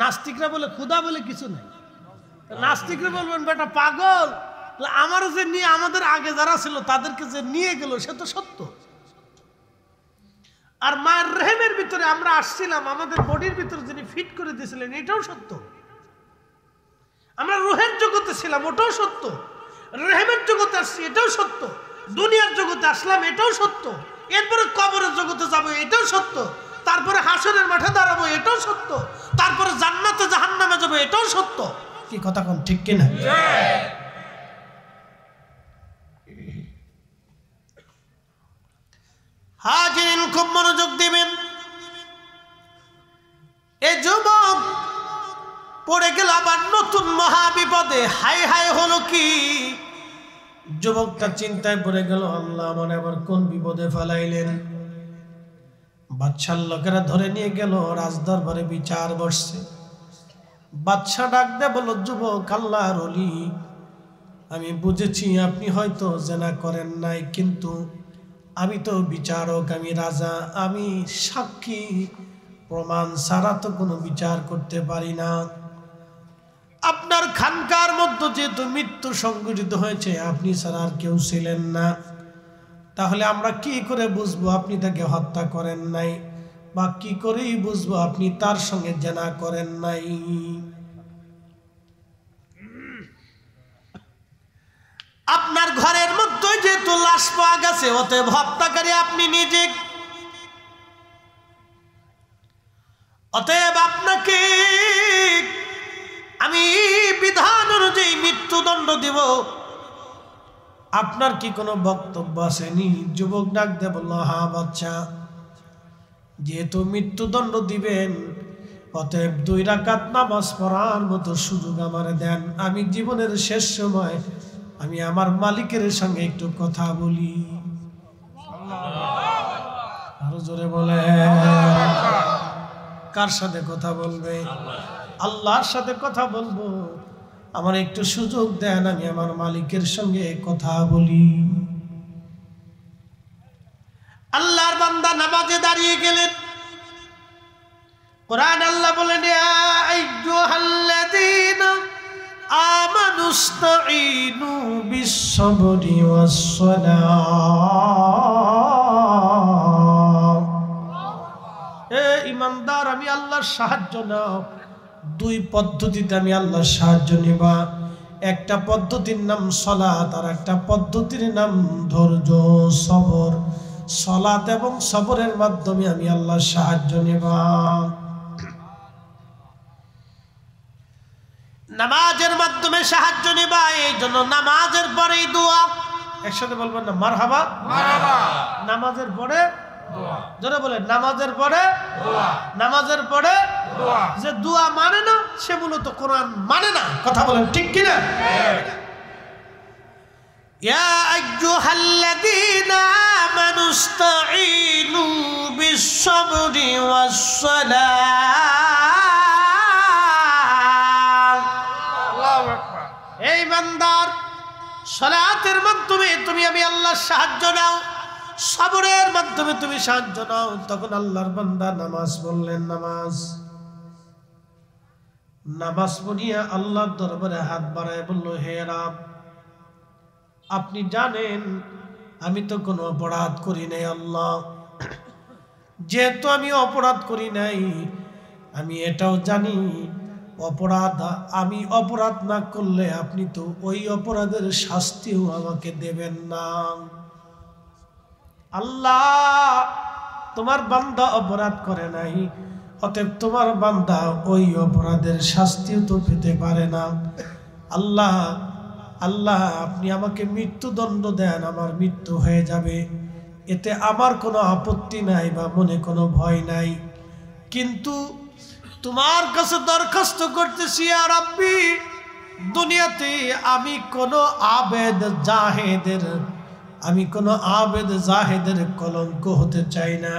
নাস্তিকরা বলে খোদা বলে কিছু নাই, নাস্তিকরা বলবেন বেটা পাগল, আমার যে নিয়ে আমাদের আগে যারা ছিল তাদেরকে যে নিয়ে গেল সে তো সত্য। আর মায়ের রেহেমের ভিতরে আমরা আসছিলাম, আমাদের বডির ভিতরে যিনি ফিট করে দিয়েছিলেন এটাও সত্য। আমরা রুহের জগতে ছিলাম ওটাও সত্য, রেহেমের জগতে আসছি এটাও সত্য, দুনিয়ার জগতে আসলাম এটাও সত্য, এরপরে কবরের জগতে যাবো এটাও সত্য, তারপরে হাসরের মাঠে দাঁড়াবো এটাও সত্য, তারপরে জান্নাতে জাহান্নামে যাবো এটাও সত্য। কি কথা কোন ঠিক কিনা? হাজিরিন খুব মনোযোগ দিবেন। এই যুবক পড়ে গেল আবার নতুন মহাবিপদে। হাই হাই হলো কি? যুবকটা চিন্তায় পড়ে গেল, আল্লাহ মনে আবার কোন বিপদে ফেলাইলেন। বাদশার লোকেরা ধরে নিয়ে গেল, রাজদরবারে বিচার বসছে। বাদশা ডাক দে বলল, যুবক আল্লাহর ওলি, আমি বুঝেছি আপনি হয়তো জেনা করেন নাই, কিন্তু আমি তো বিচারক, আমি রাজা, আমি সাক্ষী প্রমাণ ছাড়া তো কোনো বিচার করতে পারি না। আপনার খানকার মধ্যে যেহেতু মৃত্যু সংঘটিত হয়েছে, আপনি ছাড়া আর কেউ ছিলেন না, তাহলে আমরা কি করে বুঝবো আপনি তাকে হত্যা করেন নাই, বা কি করেই বুঝবো আপনি তার সঙ্গে জেনা করেন নাই? আপনার ঘরের মধ্যে যেহেতু লাশ পাওয়া গেছে, অতএব হত্যাকারী আপনি নিজে, অতএব আপনাকে আমি বিধান অনুযায়ী মৃত্যুদণ্ড দিব। আপনার কি কোনো বক্তব্য আসেনি? যুবক ডাক দে বলল, হ্যাঁ বাচ্চা, যেহেতু মৃত্যুদণ্ড দিবেন, অতএব 2 রাকাত নামাজ পড়ার মতো সুযোগ আমারে দেন। আমি জীবনের শেষ সময় আমি আমার মালিকের সঙ্গে একটু কথা বলি। আরো জোরে বলে, কার সাথে কথা বলবে? আল্লাহর সাথে কথা বলবো। আমার একটু সুযোগ দেন, আমি আমার মালিকের সঙ্গে কথা বলি। আল্লাহর বান্দা নামাজে দাঁড়িয়ে গেলেন। কোরআন আল্লাহ বলেন, ইয়া আইয়ুহাল্লাযীনা আমানুস্তাঈনু বিস-সাবরি ওয়াস-সালাহ। এ ঈমানদার, আমি আল্লাহর সাহায্য নাও। 2 পদ্ধতিতে আমি আল্লাহর সাহায্য নিবা। একটা পদ্ধতির নাম সালাত, আর একটা পদ্ধতির নাম ধৈর্য, সবর। সালাত এবং সবরের মাধ্যমে আমি আল্লাহর সাহায্য নিবা। নামাজের মাধ্যমে সাহায্য নিবা, এই জন্য নামাজের পরেই দোয়া। একসাথে বলবেন না মারহাবা? মারহাবা। নামাজের পরে দোয়া। জোরে বলে, নামাজের পরে দোয়া। নামাজের পরে দোয়া। যে দোয়া মানে না সে মূলত কোরআন মানে না। কথা বলেন ঠিক কিনা? ইয়া আইয়ুহাল্লাযীনা আমানুস্তাঈনু বিস বিস-সাবরি ওয়াস-সালাম। আল্লাহু আকবার। এই বান্দার সালাতের মাধ্যমে তুমি আমি আল্লাহর সাহায্য নাও, সবরের মাধ্যমে তুমি সাহায্য নাও। তখন আল্লাহর বান্দা নামাজ পড়লেন। নামাজ পড়িয়া আল্লাহর দরবারে হাত বাড়ায় বলল, হে রব, আপনি জানেন আমি তো কোনো অপরাধ করি নাই। আল্লাহ, যেহেতু আমি অপরাধ করি নাই, আমি এটাও জানি আমি অপরাধ না করলে আপনি তো ওই অপরাধের শাস্তিও আমাকে দেবেন না। আল্লাহ, তোমার বান্দা অপরাধ করে নাই, অতএব তোমার বান্দা ওই অপরাধের শাস্তিও তো পেতে পারে না। আল্লাহ, আপনি আমাকে মৃত্যুদণ্ড দেন, আমার মৃত্যু হয়ে যাবে, এতে আমার কোনো আপত্তি নাই বা মনে কোনো ভয় নাই। কিন্তু তোমার কাছে দরখাস্ত করতেছি, ইয়া রাব্বি, দুনিয়াতে আমি কোনো আবেদ জাহেদের কলঙ্ক হতে চাই না।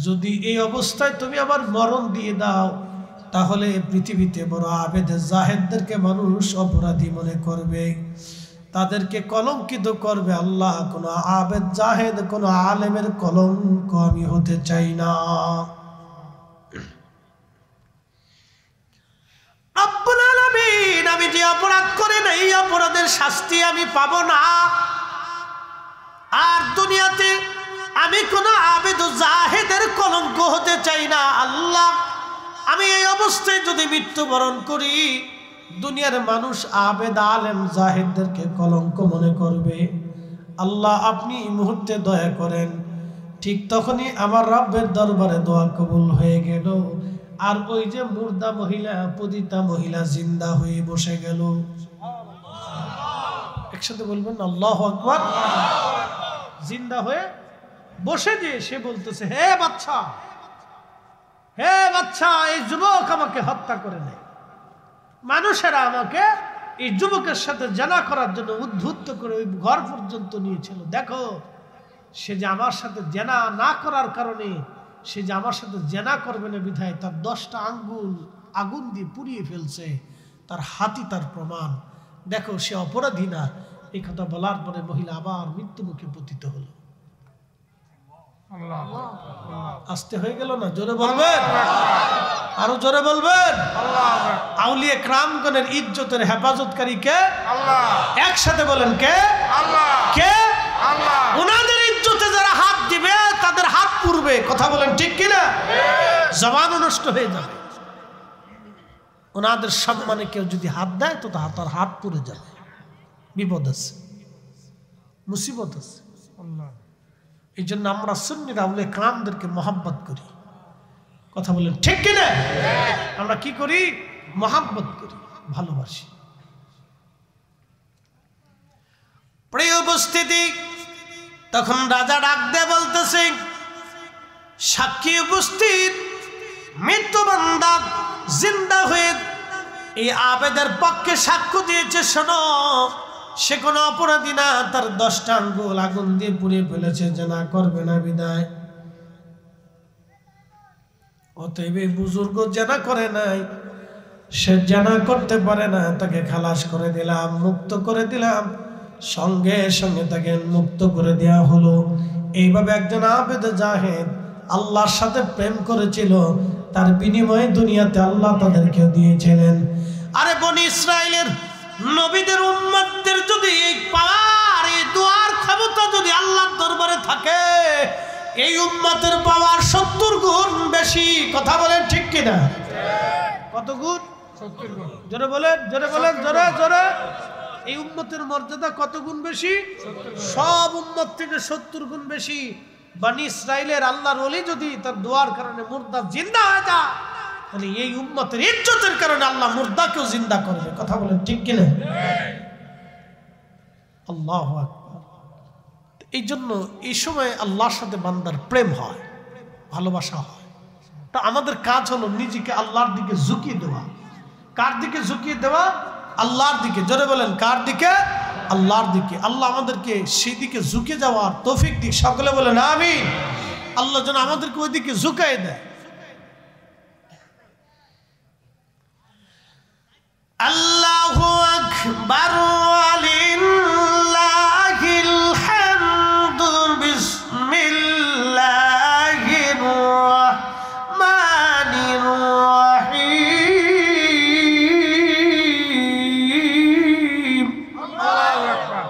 যদি এই অবস্থায় তুমি আমার মরণ দিয়ে দাও, তাহলে পৃথিবীতে বড় আবেদ জাহেদদেরকে মানুষ অপরাধী মনে করবে, তাদেরকে কলঙ্কিত করবে। আল্লাহ, কোনো আবেদ জাহেদ, কোনো আলেমের কলঙ্ক আমি হতে চাই না। রব্বুল আলামিন, আমি যে অপরাধ করি না, এই অপরাধের শাস্তি আমি পাবো না। আর দুনিয়াতে আমি কোনো আবেদ জাহেদের কলঙ্ক হতে চাই না। আল্লাহ, আমি এই অবস্থায় যদি মৃত্যুবরণ করি, দুনিয়ার মানুষ আবেদ আলেম জাহেদদেরকে কলঙ্ক মনে করবে। আল্লাহ, আপনি এই মুহূর্তে দয়া করেন। ঠিক তখনই আমার রব্বের দরবারে দোয়া কবুল হয়ে গেল। আর ওই যে মুর্দা মহিলা, পতিতা মহিলা জিন্দা হয়ে বসে গেল। একসাথে বলবেন আল্লাহু আকবার। জিন্দা হয়ে বসে যে সে বলতেছে, হে বাচ্চা, এই যুবক আমাকে হত্যা করে নেয়। মানুষেরা আমাকে এই যুবকের সাথে জেনা করার জন্য উদ্ধুত্ত করে ওই ঘর পর্যন্ত নিয়েছিল। দেখো, সে যে আমার সাথে জেনা না করার কারণে, সে যে আমার সাথে জেনা করবে না বিধায় তার 10টা আঙ্গুল আগুন দিয়ে পুড়িয়ে ফেলছে, তার হাতই তার প্রমাণ। দেখো, সে অপরাধী না। এই কথা বলার পরে মহিলা আবার মৃত্যু মুখে পতিত হলো। আসতে হয়ে গেল না? জোরে বলবেন, আরো জোরে বলবেন। আউলিয়া কিরামগণের ইজ্জতের হেফাজতকারী কে? আল্লাহ। একসাথে বলেন, কে? আল্লাহ। কে? আল্লাহ। ওনাদের ইজ্জতে যারা হাত দিবে তাদের হাত পুড়বে। কথা বলেন ঠিক কিনা? জবানও নষ্ট হয়ে যাবে। ওনাদের সম্মানে কেউ যদি হাত দেয় তো তার হাত পুড়ে যাবে। বিপদ আছে, মুসিবত আছে। এই জন্য আমরা সুন্নিরা আউলিয়া কিরামদেরকে মহব্বত করি। কথা বলেন ঠিক কিনা? আমরা কি করি? মহব্বত করি, ভালোবাসি। প্রিয় উপস্থিতি, তখন রাজা ডাক দিয়ে বলতেছে, সাক্ষী উপস্থিত, মৃত্যু বান্দা জিন্দা হয়ে এই আবেদের পক্ষে সাক্ষ্য দিয়েছে। শোনো, সে কোনো অপরাধী না, তার 10টা আঙ্গুল আগুন দিয়ে পুড়িয়ে ফেলেছে জেনা করবে না বিদায়। অতএব এই বুজুর্গ জেনা করে নাই, সে জেনা করতে পারে না, তাকে খালাস করে দিলাম, মুক্ত করে দিলাম। সঙ্গে সঙ্গে তাকে মুক্ত করে দেওয়া হলো। এইভাবে একজন আবেদ জাহেদ আল্লাহর সাথে প্রেম করেছিল, তার বিনিময়ে দুনিয়াতে আল্লাহ তাদেরকে দিয়েছিলেন। আরে বনি ইসরাইলের নবীদের উম্মতদের যদি এই পাওয়ার, এই দোয়ার ক্ষমতা যদি আল্লাহর দরবারে থাকে, এই উম্মতের পাওয়ার 70 গুণ বেশি। কথা বলেন ঠিক কিনা? কত গুণ? 70 গুণ। জোরে বলেন, জোরে বলেন, জোরে জোরে। এই উম্মতের মর্যাদা কত গুণ বেশি? সব উম্মত থেকে 70 গুণ বেশি। বনি ইসরাইলের আল্লাহর ওলি যদি তার দোয়ার কারণে মুর্দা জিন্দা হয়ে যায়, মানে এই উম্মতের ইজ্জতের কারণে আল্লাহ মুর্দাকেও জিন্দা করবে। কথা বলেন ঠিক কিনা? আল্লাহু আকবার। এই জন্য এই সময় আল্লাহর সাথে বান্দার প্রেম হয়, ভালোবাসা হয়। তা আমাদের কাজ হলো নিজেকে আল্লাহর দিকে ঝুঁকিয়ে দেওয়া। কার দিকে ঝুঁকিয়ে দেওয়া? আল্লাহর দিকে। জোরে বলেন, কার দিকে? আল্লাহর দিকে। আল্লাহ আমাদেরকে সেই দিকে ঝুঁকে যাওয়ার তৌফিক দিক। সকলে বলেন আমিন। আল্লাহ যেন আমাদেরকে ওইদিকে ঝুঁকাই দেয়। আল্লাহু আকবার ওয়ালিল্লাহিল হামদু বিসমিল্লাহির রাহমানির রাহিম। আল্লাহু আকবার।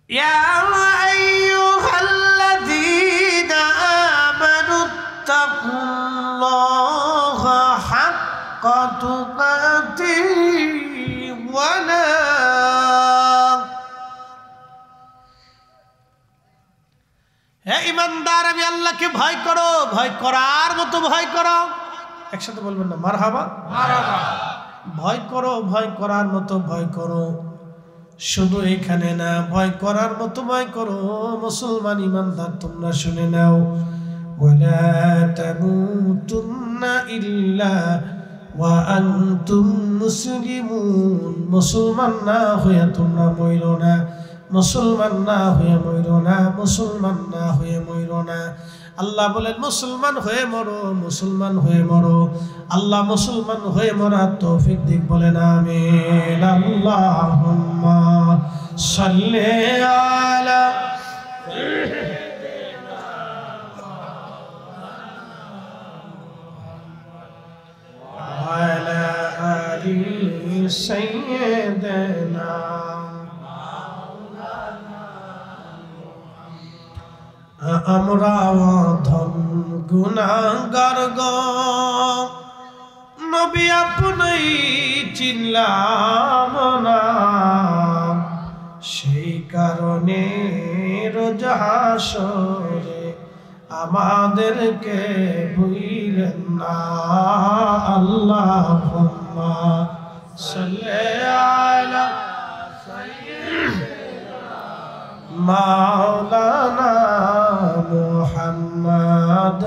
ইয়া আইয়ুহাল্লাযীনা আমানু তাকুল্লাহা হাক্কা তুকাতিহি ওয়া লা হে ঈমানদার, আমি আল্লাহকে ভয় করো, ভয় করার মতো ভয় করো। একসাথে বলবেন না মারহাবা? মারহাবা। ভয় করো, ভয় করার মতো ভয় করো। শুধু এখানে না, ভয় করার মতো ভয় করো। মুসলমান ইমানদার তোমরা শুনে নাও, ওয়ালা তামুতুন্না ইল্লা ওয়া আনতুম মুসলিমুন। মুসলমান না হয়ে তোমরা মইরো না, মুসলমান না হয়ে মইরো না, মুসলমান না হয়ে মইরো না। আল্লাহ বলেন মুসলমান হয়ে মরো, মুসলমান হয়ে মরো। আল্লাহ মুসলমান হয়ে মরার তৌফিক দিক, বলেন আমিন। আল্লাহুম্মা সাল্লি আলা ওয়ালা আলি সাইয়্যিদিনা। আমরা অধম গুনাহগার গো, নবী আপনি চিনলাম না। সেই কারণে রোজ হাসরে আমাদেরকে ভুলিলেন না। আল্লাহুম্মা সাল্লি আলা মাওলানা মুহাম্মদ।